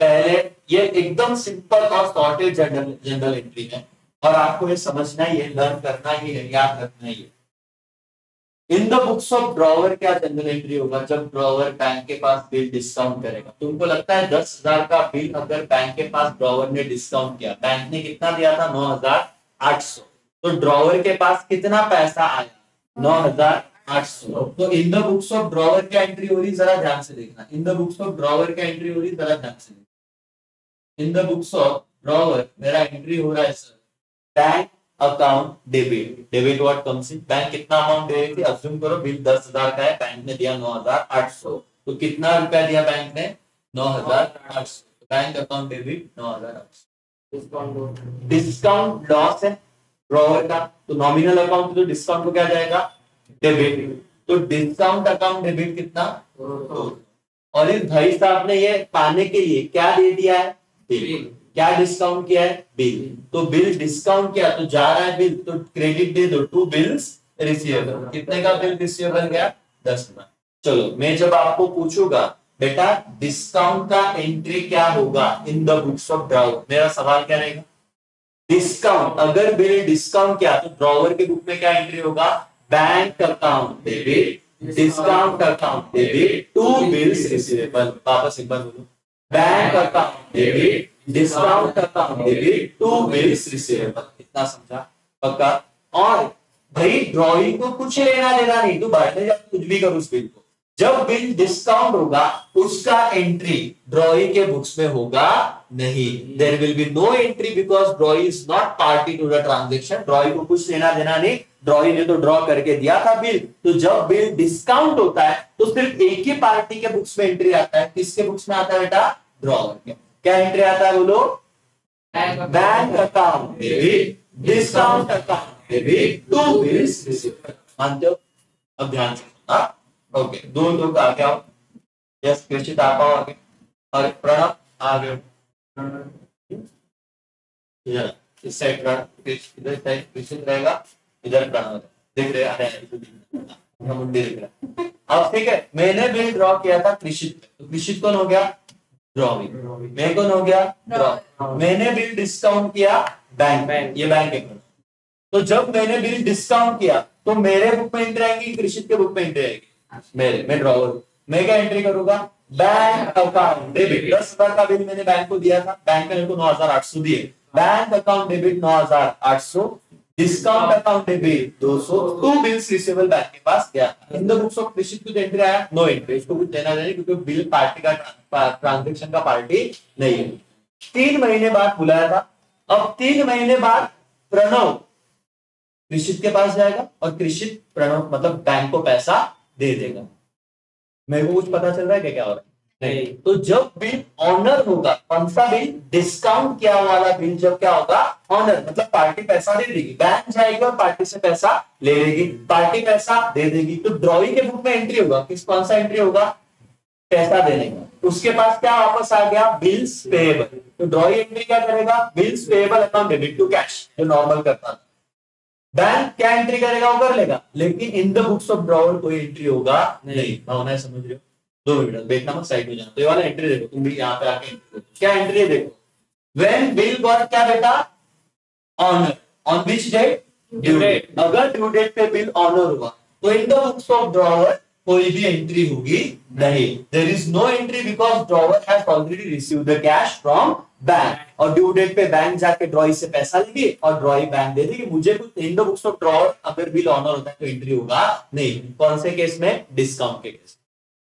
पहले ये एकदम सिंपल और सॉर्टेड जनरल एंट्री है, और आपको ये समझना ही है, लर्न करना ही है, याद रखना ही है। In the books of drawer क्या जनरल एंट्री होगा जब ड्रॉवर बैंक के पास बिल डिस्काउंट करेगा। तुमको लगता है 10,000 का बिल अगर बैंक के पास ड्रॉवर ने डिस्काउंट किया, बैंक ने कितना दिया था 9,800, तो ड्रॉवर के पास कितना पैसा आया 9,800। तो in the books of drawer क्या एंट्री हो रही जरा ध्यान से देखना, इन द बुक्स ऑफ ड्रॉवर क्या एंट्री हो रही जरा ध्यान से देखना। इन द बुक्स ऑफ ड्रॉवर मेरा एंट्री हो रहा है sir bank account debit, debit what comes in, bank कितना अमाउंट दे रही थी, अज्यूम करो बिल 10,000 का है, बैंक ने दिया 9,800, तो कितना रुपया दिया बैंक ने 9,800, bank account debit 9,800। Discount loss है ड्रॉवर का, तो नॉमिनल अकाउंट तो डिस्काउंट को क्या जाएगा डेबिट, तो डिस्काउंट अकाउंट डेबिट कितना, और इस भाई साहब ने ये पाने के लिए क्या दे दिया है बिल, क्या डिस्काउंट किया है बिल, तो बिल डिस्काउंट किया तो जा रहा है बिल, तो क्रेडिट दे दो टू बिल्स रिसीवेबल। कितने का बिल रिसीवेबल गया 10,000। चलो मैं जब आपको पूछूंगा बेटा डिस्काउंट का एंट्री क्या होगा in the books of drawer, मेरा सवाल क्या रहेगा डिस्काउंट, अगर बिल डिस्काउंट किया तो ड्रॉवर के बुक में क्या एंट्री होगा bank account debit discount account debit to bills receivable. वापस एक बार बोलो, bank account debit discount account debit to bills receivable. इतना समझा पक्का? और भाई ड्रॉइंग को कुछ लेना देना नहीं, तू बैठे जब कुछ भी कर उस बिल को, जब बिल डिस्काउंट होगा उसका एंट्री ड्रॉइंग के बुक्स में होगा नहीं, there will be no entry because drawing is not party to the transaction. Drawing को कुछ लेना देना नहीं, ड्रॉइंग ने तो ड्रॉ करके दिया था बिल, तो जब बिल डिस्काउंट होता है तो सिर्फ एक ही पार्टी के बुक्स में एंट्री आता है। किसके बुक्स में आता है बेटा ड्रॉवर के। क्या एंट्री आता है बोलो bank account debit discount account debit to bills receivable. मानते हो? अब ध्यान से सुनना। ओके, दो का क्या हो, यस कृषित आप आओ आगे, और प्रणव आगे इस साइड प्रणव, इधर साइड कृषित रहेगा, इधर प्रणव दिख रहे हैं मुंडी दिख रहा है। अब ठीक है, मैंने बिल ड्रॉ किया था कृषित पे, तो कृषित कौन हो गया ड्रॉविंग, मैं कौन हो गया ड्रॉ, मैंने बिल डिस्काउंट किया बैंक, ये बैंक अकाउंट। तो जब मैंने बिल डिस्काउंट किया तो मेरे बुक में एंट्री आएंगी, कृषित के बुक में एंट्री आएगी मेरे, मैं ड्रॉवर, मैं क्या एंट्री करूंगा बैंक अकाउंट डेबिट 10,000 का बिल मैंने बैंक को दिया था, बैंक ने मेरे को 9,800 दिए, bank account debit 9,800 discount account debit 200 to bills receivable bank के पास गया। इन द बुक्स ऑफ कृषित कुछ एंट्री आया नो एंट्री, इसको कुछ देना नहीं क्योंकि बिल पार्टी का ट्रांजैक्शन का पार्टी नहीं है। 3 महीने बाद बुलाया था, अब 3 महीने बाद प्रणव कृषित के पास जाएगा और कृषित प्रणव मतलब बैंक को पैसा दे देगा। मेरे को कुछ पता चल रहा है क्या हो रहा है? नहीं। तो जब बिल ऑनर होगा, कौन सा बिल? डिस्काउंट किया वाला बिल जब क्या होगा? ऑनर, मतलब पार्टी पैसा दे देगी, बैंक जाएगी और पार्टी से पैसा ले लेगी, पार्टी पैसा दे देगी, तो ड्रॉइंग के बुक में एंट्री होगा, किस कौन सा एंट्री होगा? पैसा देने का। उसके पास क्या वापस आ गया? Bills payable. तो ड्रॉइंग एंट्री क्या करेगा? Bills payable account debit to cash, जो नॉर्मल करता था। बैंक क्या एंट्री करेगा? वो कर लेगा, लेकिन इन द बुक्स ऑफ ड्रॉवर कोई एंट्री होगा नहीं। भावना है, समझ रहे हो? 2 मिनट देखना मत, साइड में जाना। तो ये वाला एंट्री देखो, तुम भी यहाँ पे आके एंट्री देखो। क्या एंट्री है देखो? व्हेन बिल गॉट क्या बेटा? Honour on which date? Due date. अगर ड्यू डेट पे बिल ऑनर हुआ तो in the books of drawer कोई भी एंट्री होगी नहीं। There is no entry because drawer has already received the cash from bank, और ड्यू डेट पे बैंक जाके ड्रॉई से पैसा लेगी और ड्रॉई बैंक दे देगी मुझे कुछ। इन द बुक्स ऑफ ड्रॉवर अगर बिल ऑनर होता है तो एंट्री होगा नहीं। कौन से केस में? डिस्काउंट के केस,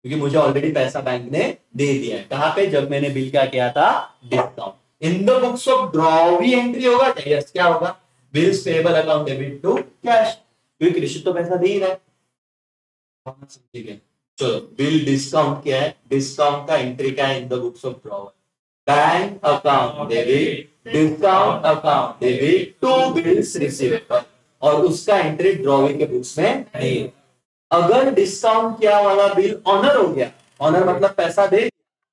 क्योंकि मुझे ऑलरेडी पैसा बैंक ने दे दिया है। कहां पे? जब मैंने बिल क्या किया था? Discount. In the books of draw भी एंट्री होगा? यस, क्या होगा? Bills payable account debit to cash, क्योंकि कृषि तो पैसा दे ही रहा है। ठीक है, चलो बिल डिस्काउंट क्या है? डिस्काउंट का एंट्री क्या है in the books of drawer? Bank account debit, discount account debit to bills receivable, और उसका एंट्री ड्रॉइंग के बुक्स में नहीं। अगर डिस्काउंट किया वाला बिल ऑनर हो गया, ऑनर मतलब पैसा दे,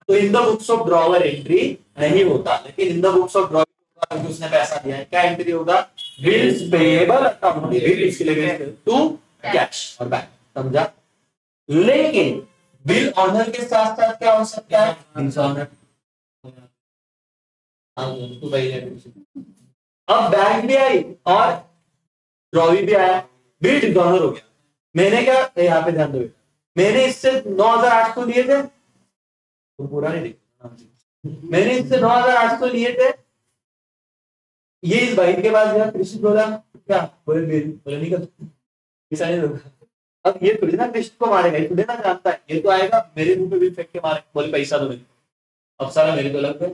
तो in the books of drawer entry नहीं होता, लेकिन इन द बुक्स ऑफ ड्रॉवर क्योंकि उसने पैसा दिया है, क्या एंट्री होगा? बिल्स पेएबल अकाउंट डेबिट, इसके लिए टू कैश और बैंक। समझा? लेकिन बिल ऑनर के साथ साथ क्या हो सकता है? डिसऑनर। अब बैंक भी आई और ड्रॉवी भी आया, बिल डिसऑनर हो गया। मैंने क्या, यहाँ पे ध्यान दो, मैंने इससे 9,800 लिए थे, तो पूरा नहीं देखा, मैंने इससे 9,800 लिए थे। ये इस भाई के पास गया, कृषि बोला क्या? बोले बिल, बोले नहीं कर, पैसा नहीं दूंगा। अब ये थोड़ी ना कृषि को मारेगा, ये थोड़ी ना जानता है, ये तो आएगा मेरे मुंह पे बिल फेंक के मारे, बोले पैसा दो मेरे। अब सारा मेरे को लग गए,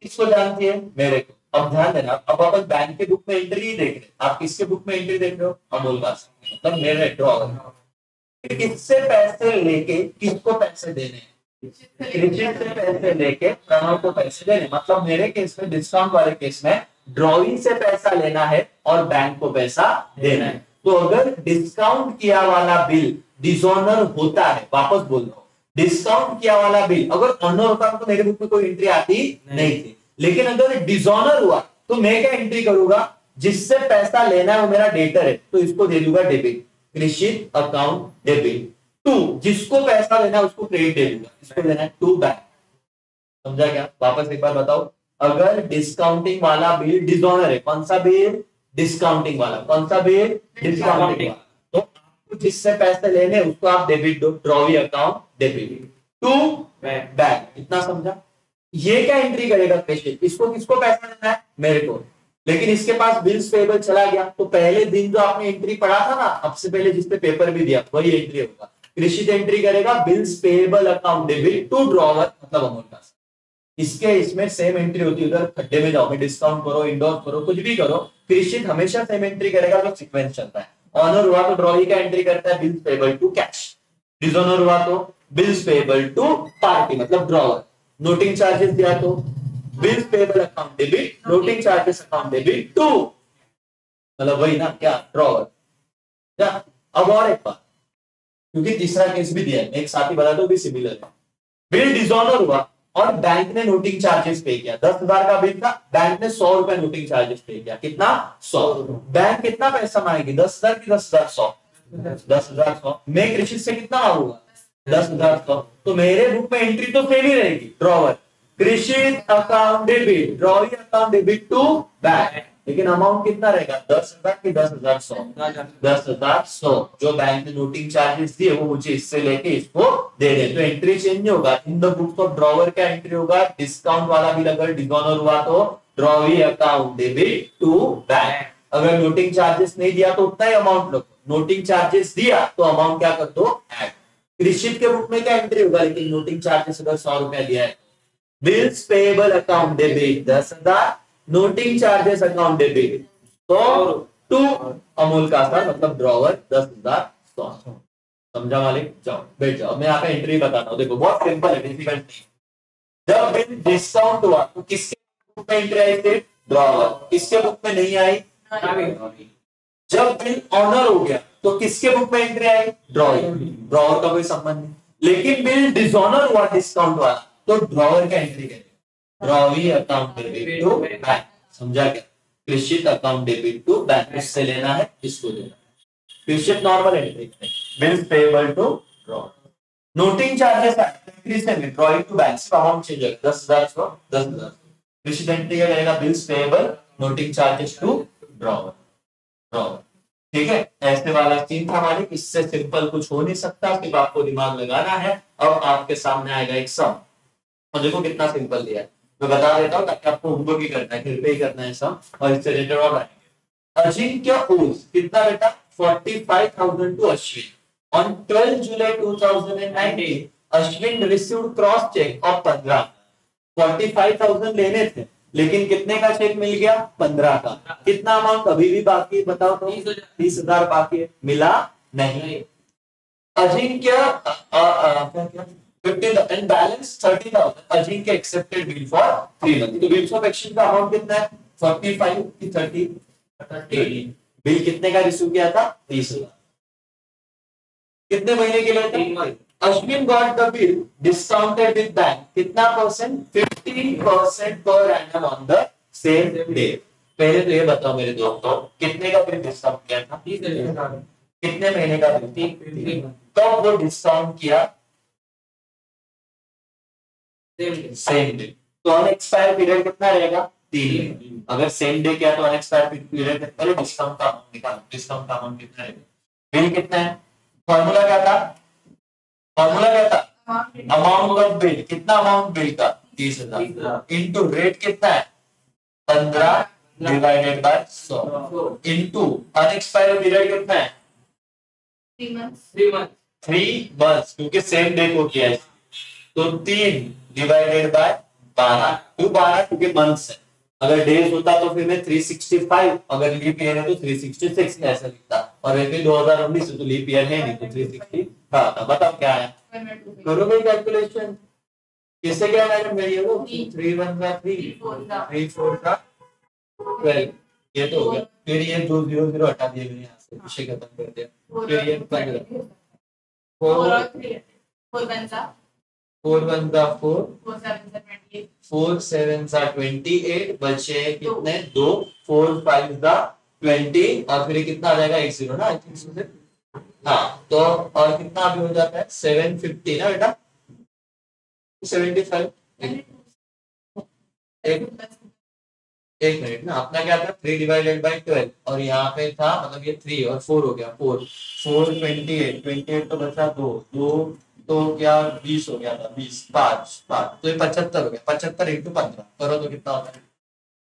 किसको जानती है? मेरे को। अब ध्यान देना, अब अपन बैंक के बुक में एंट्री नहीं देख रहे, आप किसके बुक में एंट्री देख रहे हो? अमोल पास, मतलब मेरे ड्रॉवर। किससे पैसे लेके किसको पैसे देने हैं? कृषि से पैसे लेके प्रणव को पैसे देने, मतलब मेरे केस में, डिस्काउंट वाले केस में, ड्रॉइंग से पैसा लेना है और बैंक को पैसा देना है। तो अगर डिस्काउंट किया वाला बिल डिसऑनर होता है, वापस बोल रहा हूं, डिस्काउंट किया वाला बिल अगर ऑनर होता तो मेरे बुक में कोई एंट्री आती नहीं थी, लेकिन अगर डिसऑनर हुआ तो मैं क्या एंट्री करूंगा? जिससे पैसा लेना है वो मेरा डेटर है, तो इसको दे दूंगा डेबिट, कृषि अकाउंट डेबिट टू, जिसको पैसा लेना है उसको क्रेडिट दे दूंगा, इसको देना है टू बैंक। समझा क्या? वापस एक बार बताओ, अगर डिस्काउंटिंग वाला बिल डिसऑनर है, कौन सा बिल? डिस्काउंटिंग वाला। कौन सा बिल? डिस्काउंटिंग वाला। तो आपको जिससे पैसे लेने उसको आप डेबिट दो, drawee account debit to bank. इतना समझा? ये क्या एंट्री करेगा पेशेंट? इसको किसको पैसा देना है? मेरे को। लेकिन इसके पास बिल्स पेएबल चला गया, तो पहले दिन जो आपने एंट्री पढ़ा था ना, अब से पहले जिसपे पेपर भी दिया, वही एंट्री होगा। कृषि एंट्री करेगा bills payable account debit to drawer, मतलब अमोल का। इसके इसमें सेम एंट्री होती है, उधर खड्डे में जाओ, डिस्काउंट करो, इंडोर करो, कुछ भी करो, कृषि हमेशा सेम एंट्री करेगा, जो सीक्वेंस चलता है। ऑनर हुआ तो ड्रॉई का एंट्री करता है bills payable to cash, dishonour हुआ तो बिल्स पेएबल टू पार्टी, मतलब ड्रॉवर। नोटिंग चार्जेस दिया तो bills payable account debit, noting charges account debit to, मतलब वही ना, क्या? ड्रॉवर। क्या? अब और एक बात, क्योंकि तीसरा केस भी दिया है, एक साथ ही बता दो, भी सिमिलर है। बिल डिसऑनर हुआ और बैंक ने नोटिंग चार्जेस पे किया, 10,000 का बिल था, बैंक ने 100 रुपए नोटिंग चार्जेस पे किया। कितना? 100। बैंक कितना पैसा मांगेगी? 10,000 की 10,000? 100। 10,000 100। मैं कृषि से कितना मांगूंगा? 10,000 100। तो मेरे बुक में एंट्री तो सेम ही रहेगी, drawer, Krishi account debit, drawee account debit to bank, लेकिन अमाउंट कितना रहेगा? 10,000 की 10,100? 10,100। जो बैंक ने नोटिंग चार्जेस दिए वो मुझे इससे लेके इसको दे दे, तो एंट्री चेंज नहीं होगा। In the books of drawer क्या एंट्री होगा? डिस्काउंट वाला बिल अगर डिसऑनर हुआ तो drawee account debit to bank. अगर नोटिंग चार्जेस नहीं दिया तो उतना ही अमाउंट लो, नोटिंग चार्जेस दिया तो अमाउंट क्या कर दो? ऐड। कृषि के बुक में क्या एंट्री होगा? लेकिन नोटिंग चार्जेस अगर 100 रुपया दिया है, bills payable account debit 10,000, noting charges account debit तो टू अमूल का सर, मतलब ड्रॉवर 10,100। समझा मालिक? जाओ बैठ जाओ, मैं यहाँ पे एंट्री बताता हूँ। देखो बहुत सिंपल है, डिफिकल्ट नहीं। जब बिल डिस्काउंट हुआ तो किसके बुक में एंट्री आई थी? ड्रॉवर। किसके बुक में नहीं आई? जब बिल ऑनर हो गया तो किसके बुक में एंट्री आई? ड्रॉवर। ड्रॉवर का कोई संबंध नहीं। लेकिन बिल डिसऑनर हुआ डिस्काउंट वाला तो ड्रॉवर का एंट्री करेगा। Drawee account debit to bank. समझा क्या? कृषित अकाउंट डेबिट टू बैंक, इससे लेना है, इसको देना है। कृषित normal entry, bills payable to drawer. Noting charges increase से ड्रॉइंग टू बैंक का अमाउंट चेंज होगा, 10,000 को 10,000। कृषि एंट्री का रहेगा bills payable noting charges to drawer. Drawer ठीक है, ऐसे वाला सीन था हमारे। इससे सिंपल कुछ हो नहीं सकता, सिर्फ आपको दिमाग लगाना है। अब आपके सामने आएगा एक सम, और देखो कितना सिंपल दिया है। मैं बता देता हूँ ताकि आपको होमवर्क ही करना है, घर पे ही करना है सम, और इससे रिलेटेड और आएंगे। अजिंक्य ओज कितना बेटा? 45,000 to Ashwin. On 12 July 2019, Ashwin received cross cheque of 15। 45,000 लेने थे, लेकिन कितने का चेक मिल गया? 15 का। कितना अमाउंट अभी भी बाकी है बताओ तो? 30,000 बाकी है, मिला नहीं। Ajinkya 15 and balance 30,000। Ajinkya accepted bill for 3 month. तो बिल्स ऑफ एक्सचेंज का अमाउंट कितना है? 45 की 30 बिल कितने का रिसीव किया था? 30,000। कितने महीने के लिए? 3 महीने। Ashwin got the bill discounted with bank कितना percent? 15% per annum on the same day. पहले तो ये बताओ मेरे दोस्तों, कितने का बिल डिस्काउंट किया था? कितने महीने का बिल? तो वो डिस्काउंट किया सेम डे, तो अनएक्सपायर पीरियड कितना रहेगा? 3। अगर सेम डे किया तो अनएक्सपायर पीरियड पहले डिस्काउंट का अमाउंट निकालो। डिस्काउंट का अमाउंट कितना रहेगा? बिल कितना है? फॉर्मूला क्या था? फॉर्मूला क्या था? Amount of bill. कितना अमाउंट बिल का? 30,000 इंटू रेट कितना है? 15 डिवाइडेड बाय 100 इंटू अनएक्सपायरी पीरियड कितना है? 3 मंथ्स, क्योंकि सेम डे को किया है तो 3 डिवाइडेड बाय 12। क्यों 12? क्योंकि मंथ्स है। अगर डेज होता तो फिर मैं 365, अगर लीप ईयर है तो 366 ऐसा लिखता, और वैसे 2019 तो लीप ईयर है नहीं तो 360 था। बताओ क्या है? करो भाई कैलकुलेशन। किससे क्या मैडम गई है वो? 3 1 का 3 3 4 का 12, ये तो हो गया। फिर ये 2 0 0 हटा दिए मैंने यहाँ से, विषय खत्म कर दिया। फिर ये 15 4 1 का 4 4 7 सा 28, बचे कितने? 2 4 5 का 20, और फिर कितना आ जाएगा? 1 0 ना, आई थिंक सो। हाँ, तो और कितना अभी हो जाता है? 750 ना बेटा? 75। एक मिनट ना, अपना क्या था? 3 डिवाइडेड बाई 12, और यहाँ पे था मतलब ये 3 और 4 हो गया। 4 4 28 तो बचा 2 तो क्या 20 हो गया था? 20 5 5 तो ये 75 हो गया। 75 इंटू 15 करो तो कितना होता है?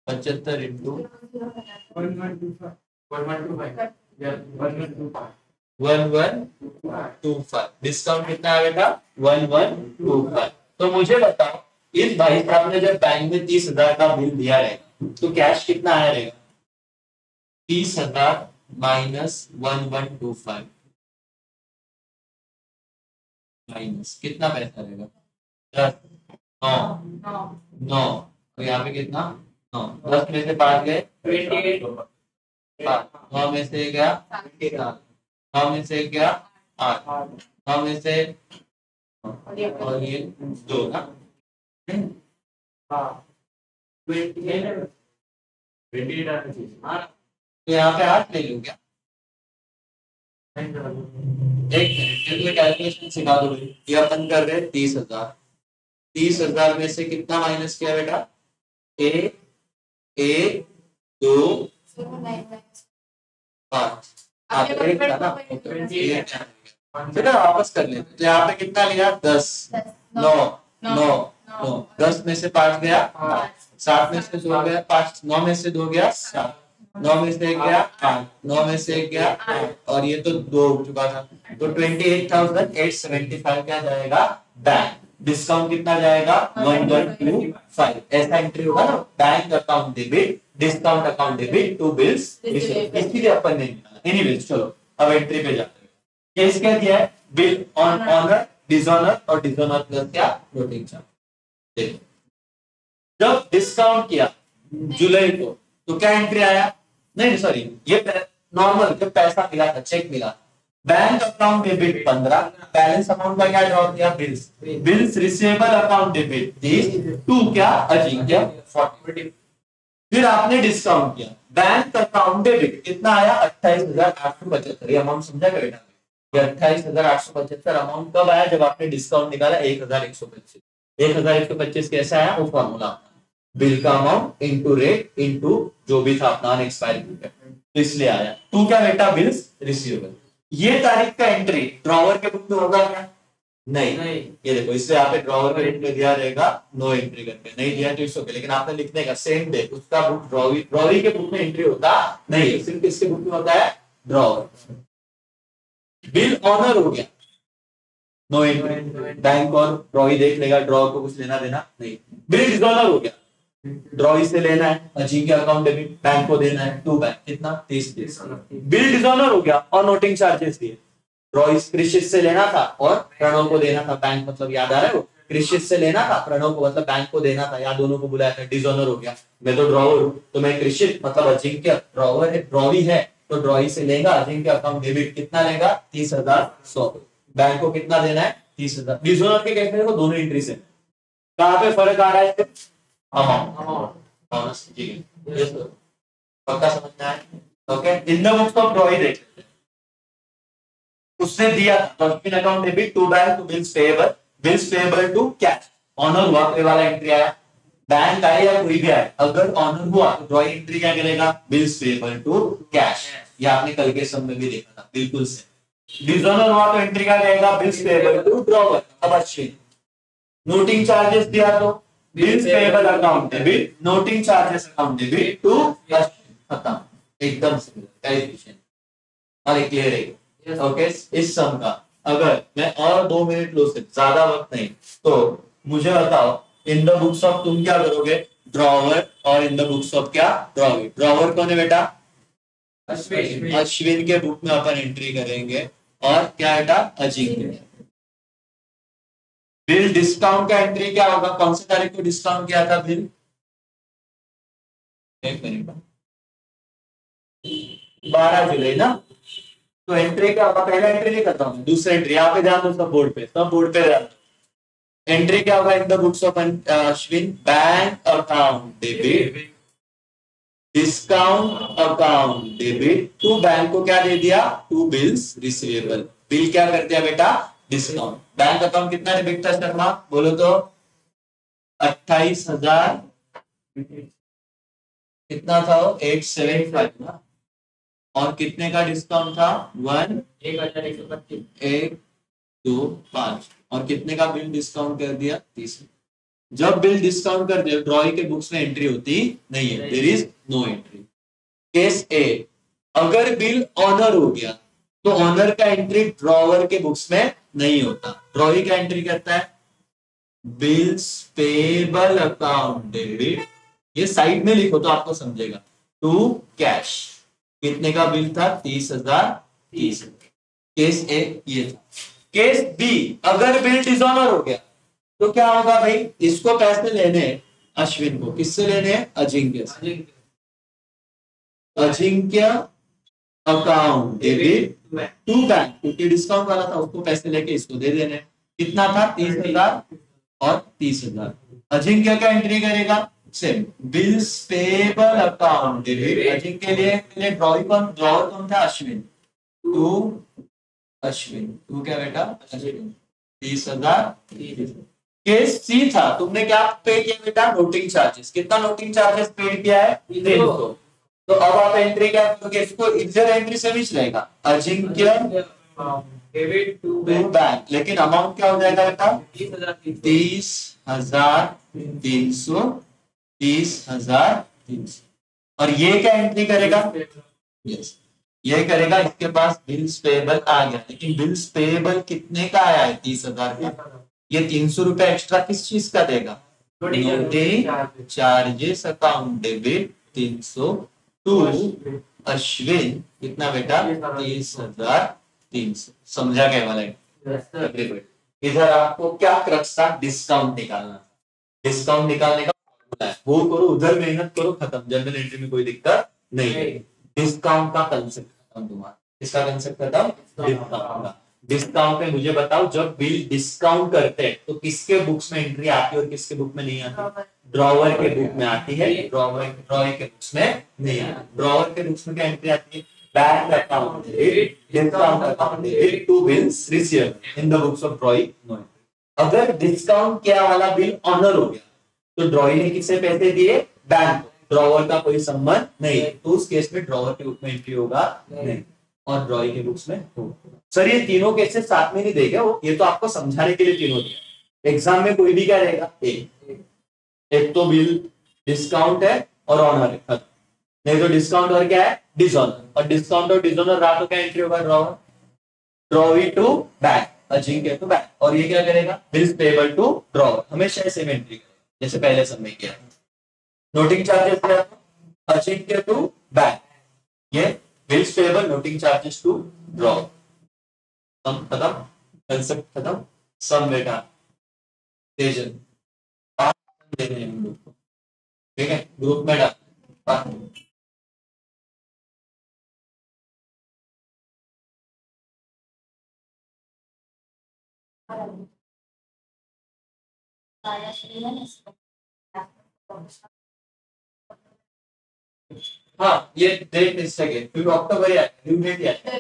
75 इंटू 1125। डिस्काउंट कितना है बेटा? 1125। तो मुझे बताओ, इस भाई साहब ने जब बैंक में 30,000 का बिल दिया रहेगा तो कैश कितना आया रहेगा? 30,000 माइनस 1125 माइनस कितना पैसा रहेगा? 9 तो यहाँ पे कितना? 9 10 में से 5 गए 28, 9 में से गया 9 में से गया 8, 9 में से और ये 2 ना। तो यहाँ पे 8 ले लूँ क्या? एक मिनट कैलकुलेशन सिखा दो भाई। ये अपन कर रहे हैं 30,000। 30,000 में से कितना माइनस किया बेटा? 1 2 5 बेटा वापस कर लेते। तो यहाँ पे कितना लिया? 10 9 9 9 10 में से 5 गया 7 में से 2 गया 5 9 में से 2 गया 7 9 में से 1 गया 8 9 में से 1 गया 8, और ये तो 2 हो चुका था। तो 28,875 क्या जाएगा? बैंक। डिस्काउंट कितना जाएगा? 125। ऐसा एंट्री होगा ना, bank account debit discount account debit to bills, इसीलिए अपन ने निकाला। एनीवेज चलो अब एंट्री पे जाते हैं। केस क्या दिया है, बिल ऑन ऑनर, डिसऑनर और डिसऑनर प्लस क्या, फ्लोटिंग चार्ज। देखो जब डिस्काउंट किया जुलाई को तो क्या एंट्री आया, नहीं सॉरी ये नॉर्मल जब पैसा मिला था, चेक मिला, bank account debit 15, balance amount का क्या ड्रॉ किया, bills, bills receivable account debit 30, to क्या अजिंक्य 40। फिर आपने डिस्काउंट किया, बैंक अकाउंट डेबिट कितना आया 28,875। ये अमाउंट समझा क्या बेटा, ये 28,875 अमाउंट कब आया, जब आपने डिस्काउंट निकाला 1,125। 1,125 कैसे आया, वो फॉर्मूला बिल का अमाउंट इंटू रेट इंटू जो भी था अपना एक्सपायरी पीरियड, तो इसलिए आया। टू क्या बेटा, बिल्स रिसीवेबल। ये तारीख का एंट्री ड्रॉवर के बुक में होगा क्या, नहीं, ये देखो इसलिए यहाँ पे ड्रॉवर का एंट्री दिया रहेगा नो एंट्री करके, नहीं दिया तो इट्स ओके, लेकिन आपने लिखने का सेम डे उसका बुक ड्रॉवी के बुक में एंट्री होता नहीं, सिर्फ किसके बुक में होता है, ड्रॉवर। बिल ऑनर हो गया, नो एंट्री, बैंक और ड्रॉवी देख लेगा, ड्रॉवर को कुछ लेना देना नहीं। बिल डिसऑनर हो गया, ड्रॉवी से लेना है, अजिंक्य अकाउंट डेबिट, बैंक को देना है, टू बैंक कितना 30 डेज। बिल डिसऑनर हो गया और नोटिंग चार्जेस दिए, ड्रॉवी कृषित से लेना था और प्रणव को देना था, बैंक मतलब याद आ रहा है, वो कृषित से लेना था, प्रणव को मतलब बैंक को देना था, या दोनों को बुलाया था, डिसऑनर हो गया। मैं तो ड्रॉवर हूं तो मैं कृषित मतलब अजिंक्य, ड्रॉवर है ड्रॉवी है तो ड्रॉवी से लेगा, अजिंक्य अकाउंट डेबिट कितना लेगा 30,100, बैंक को कितना देना है 30,000। डिसऑनर के कैसे देखो दोनों एंट्री से कहां पे फर्क आ रहा है, पक्का समझना है, okay. In the books of drawee देख लेते हैं, उसने दिया account debit to bank to bills payable to cash, honour हुआ पे वाला एंट्री आया, बैंक आए या कोई भी आए, अगर ऑनर हुआ तो ड्रॉइंग एंट्री क्या करेगा, बिल्स पेएबल टू कैश, ये आपने कल के सम में भी देखा था, बिल्कुल से। डिसऑनर हुआ तो एंट्री क्या करेगा, बिल्स पेएबल टू ड्रॉवर। अब अच्छे नोटिंग चार्जेस दिया तो bills payable account debit, noting charges account debit to cash, खत्म, एकदम सिंपल और क्लियर है, ओके। इस सम का अगर मैं और 2 मिनट लो, से ज्यादा वक्त नहीं, तो मुझे बताओ इन द बुक्स ऑफ तुम क्या करोगे, ड्रॉवर, और इन द बुक्स ऑफ क्या, ड्रॉवी। ड्रॉवर कौन है बेटा, अश्विन के बुक में अपन एंट्री करेंगे, और क्या बेटा अजिंक्य। बिल डिस्काउंट का एंट्री क्या होगा, कौन सी तारीख को डिस्काउंट किया था बिल, एक मिनट 12 जुलाई ना, तो एंट्री क्या होगा, पहला एंट्री नहीं करता हूं, दूसरा एंट्री यहाँ पे ध्यान दो, सब बोर्ड पे ध्यान। एंट्री क्या होगा, in the books of Ashwin, bank account debit, discount account debit to, bank को क्या दे दिया, टू बिल्स रिसीवेबल। बिल क्या कर दिया बेटा, डिस्काउंट। बैंक अकाउंट कितना डेबिट था शर्मा, बोलो तो 28,000 कितना था, 875 ना, और कितने का डिस्काउंट था 1,125, 1 2 5, और कितने का बिल डिस्काउंट कर दिया 30। जब बिल डिस्काउंट कर दिया ड्रॉई के बुक्स में एंट्री होती नहीं है, there is no entry. Case A, अगर बिल ऑनर हो गया तो ऑनर का एंट्री ड्रॉवर के बुक्स में नहीं होता, ड्रॉई का एंट्री करता है बिल्स पेएबल अकाउंट डेबिट, ये साइड में लिखो तो आपको समझेगा, टू कैश, कितने का बिल था 30,030। केस ए ये था। केस बी, अगर बिल डिसऑनर हो गया तो क्या होगा भाई, इसको पैसे लेने हैं अश्विन को, किससे लेने हैं, अजिंक्य से। Ajinkya account debit to bank, क्योंकि डिस्काउंट वाला था, उसको पैसे लेके इसको दे देने, कितना था 30,000 और 30,000। अजिंक्य का एंट्री करेगा same, bills payable account debit, Ajinkya के लिए ड्रॉवर कौन था, अश्विन, टू अश्विन, टू क्या बेटा अश्विन, 30,000। केस सी था, तुमने क्या पे किया बेटा, नोटिंग चार्जेस, कितना नोटिंग चार्जेस पेड किया है 300। तो अब आप एंट्री क्या करोगे, इसको इधर एंट्री से भी रहेगा, अजिंक्य डेबिट टू बैंक, लेकिन अमाउंट क्या हो जाएगा बेटा 30,300, 30,300। और ये क्या एंट्री करेगा, यस ये करेगा, इसके पास बिल्स पेएबल आ गया, लेकिन बिल्स पेएबल कितने का आया है 30,000 का, ये 300 रुपए एक्स्ट्रा किस चीज का देगा, noting charges account debit 300 to Ashwin, कितना बेटा 30,000 300। समझा क्या वाला है? इधर आपको क्या क्रक्स था? डिस्काउंट निकालना। डिस्काउंट निकालने का फॉर्मूला है, वो करो, उधर मेहनत करो, खत्म। जनरल एंट्री में कोई दिक्कत नहीं है। डिस्काउंट का कंसेप्ट खत्म तुम्हारा। इसका कंसेप्ट खत्म, डिस्काउंट का। डिस्काउंट में मुझे बताओ, जब बिल डिस्काउंट करते हैं तो किसके बुक्स में एंट्री आती है और किसके बुक में नहीं आती? ड्रॉवर के बुक में आती है, ड्रॉवर के बुक्स में नहीं आती। ड्रॉवर के बुक्स में क्या एंट्री आती है? Bank account debit, discount account debit, to bills received in the books of drawing. अगर डिस्काउंट किया वाला बिल ऑनर हो गया तो ड्रॉई ने किसे पैसे दिए? बैंक को। ड्रॉवर का कोई संबंध नहीं, तो उस केस में ड्रॉवर के बुक में एंट्री होगा नहीं, और ड्रॉई के बुक्स में होगा। सर ये तीनों केसेस साथ में नहीं देगा वो, ये तो आपको समझाने के लिए तीनों दिया। एग्जाम में कोई भी क्या रहेगा? एक तो बिल डिस्काउंट है और ऑनर है, नहीं तो डिस्काउंट और क्या है? डिसऑनर। और डिस्काउंट और डिसऑनर रहा तो क्या एंट्री होगा? Drawer. Drawee to bank, Ajinkya to bank. और ये क्या करेगा? Bills payable to drawer. हमेशा ऐसे एंट्री करेगा जैसे पहले सबमिट किया। नोटिंग चार्जेस क्या? अजिंक्य टू बैंक, ये bills payable, noting charges to drawer. Sum खत्म, कंसेप्ट खत्म। सम बेटा तेजन ठीक है, ग्रुप में डाल। हाँ ये डेट मिस्टेक है, क्योंकि अक्टूबर है, ड्यू डेट है,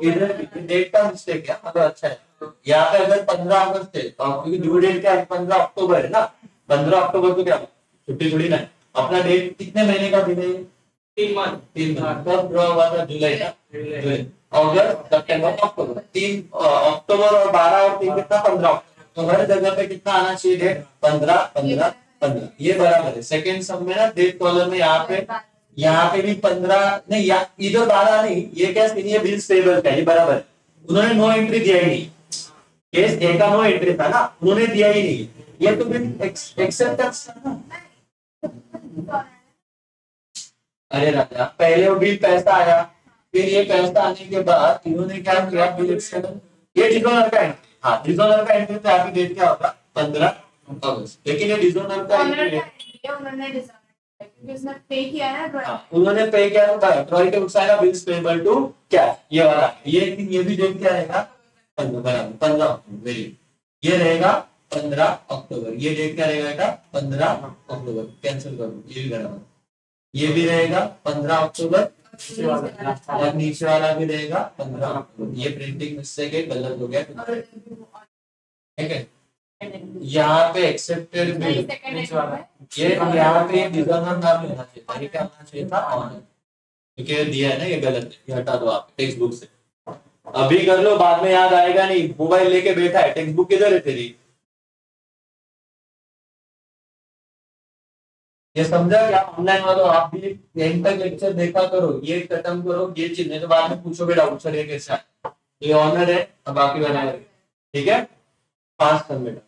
इधर डेट का मिस्टेक है, मतलब अच्छा है। यहाँ पे अगर 15 अगस्त है, क्योंकि ड्यू डेट क्या है? 15 अक्टूबर है ना। 15 अक्टूबर को क्या छुट्टी थोड़ी ना है। अपना डेट कितने महीने का दिन है? 3 मंथ। कब ड्रॉ हुआ था? जुलाई ना, जुलाई, अगस्त, सितंबर, अक्टूबर। 3 अक्टूबर और 12 और 3 कितना? 15। तो हर जगह पे कितना आना चाहिए डेट? 15, 15, 15। ये बराबर है। सेकेंड सब में ना डेट कॉलम में यहाँ पे भी 15 नहीं, इधर 12 नहीं, ये क्या सीन है? बिल्स पेबल का, ये बराबर है। उन्होंने नो एंट्री दिया ही नहीं, केस ए का नो एंट्री था ना, उन्होंने दिया ही नहीं। ये तो फिर एक्सेप्टेंस था ना। अरे राजा, पहले वो बिल पैसा आया, फिर ये पैसा आने के बाद इन्होंने क्या किया? बिल एक्सेप्टेंस, ये डिसऑनर का एंट्री। हाँ, डिसऑनर का एंट्री तो आपकी डेट क्या होगा? 15 अगस्त। लेकिन ये डिसऑनर का एंट्री उन्होंने पे किया ना, उन्होंने पे किया तो ड्रॉइंग के बुक्स आएगा बिल्स पेबल टू क्या? ये वाला, ये भी डेट क्या रहेगा? 15 वेरी, ये रहेगा 15 अक्टूबर। ये डेट क्या रहेगा बेटा? 15 अक्टूबर। कैंसिल करो, ये भी बराबर। ये भी रहेगा 15 अक्टूबर, और नीचे वाला भी रहेगा 15 अक्टूबर। ये प्रिंटिंग मिस्टेक है, गलत हो गया, ठीक है। यहाँ पे एक्सेप्टेड बिल, ये यहाँ पे डिसऑनर नाम लेना चाहिए था, ये क्या होना चाहिए था? ऑनर, क्योंकि दिया है ना, ये गलत है, ये हटा दो आप टेक्स्ट बुक से। अभी कर लो, बाद में याद आएगा नहीं। मोबाइल लेके बैठा है, टेक्स्ट बुक किधर है तेरी? ये समझा क्या? ऑनलाइन वालों आप भी यहीं तक लेक्चर देखा करो, ये खत्म करो, ये चीज नहीं तो बाद में पूछोगे डाउट, सर ये कैसा है? ये ऑनर है, अब बाकी बना, ठीक है। पास कर बेटा,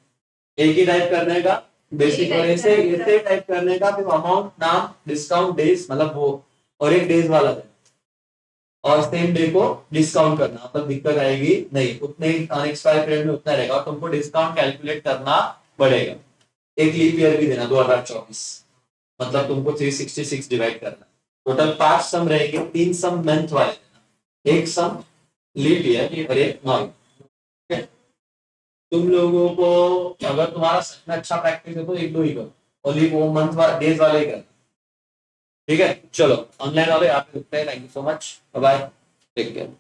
एक ही टाइप करने का, बेसिक और ऐसे टाइप करने का, फिर अमाउंट, नाम, डिस्काउंट, डेज, मतलब वो, और एक डेज वाला है, और सेम डे को डिस्काउंट करना, मतलब दिक्कत आएगी नहीं, उतने अनएक्सपायर्ड पीरियड में उतना रहेगा, और तुमको डिस्काउंट कैलकुलेट करना पड़ेगा। एक लीप ईयर भी देना, 2024, मतलब तुमको 366 डिवाइड करना। टोटल 5 सम रहेंगे, 3 सम मंथ वाले देना, एक सम लीप ईयर और एक नॉन। तुम लोगों को अगर तुम्हारा सच में अच्छा प्रैक्टिस है तो 1-2 ही करो, और लीप वो मंथ डेज वाले ही करना, ठीक है। चलो ऑनलाइन वाले आप रुकते हैं, thank you so much, bye bye, take care.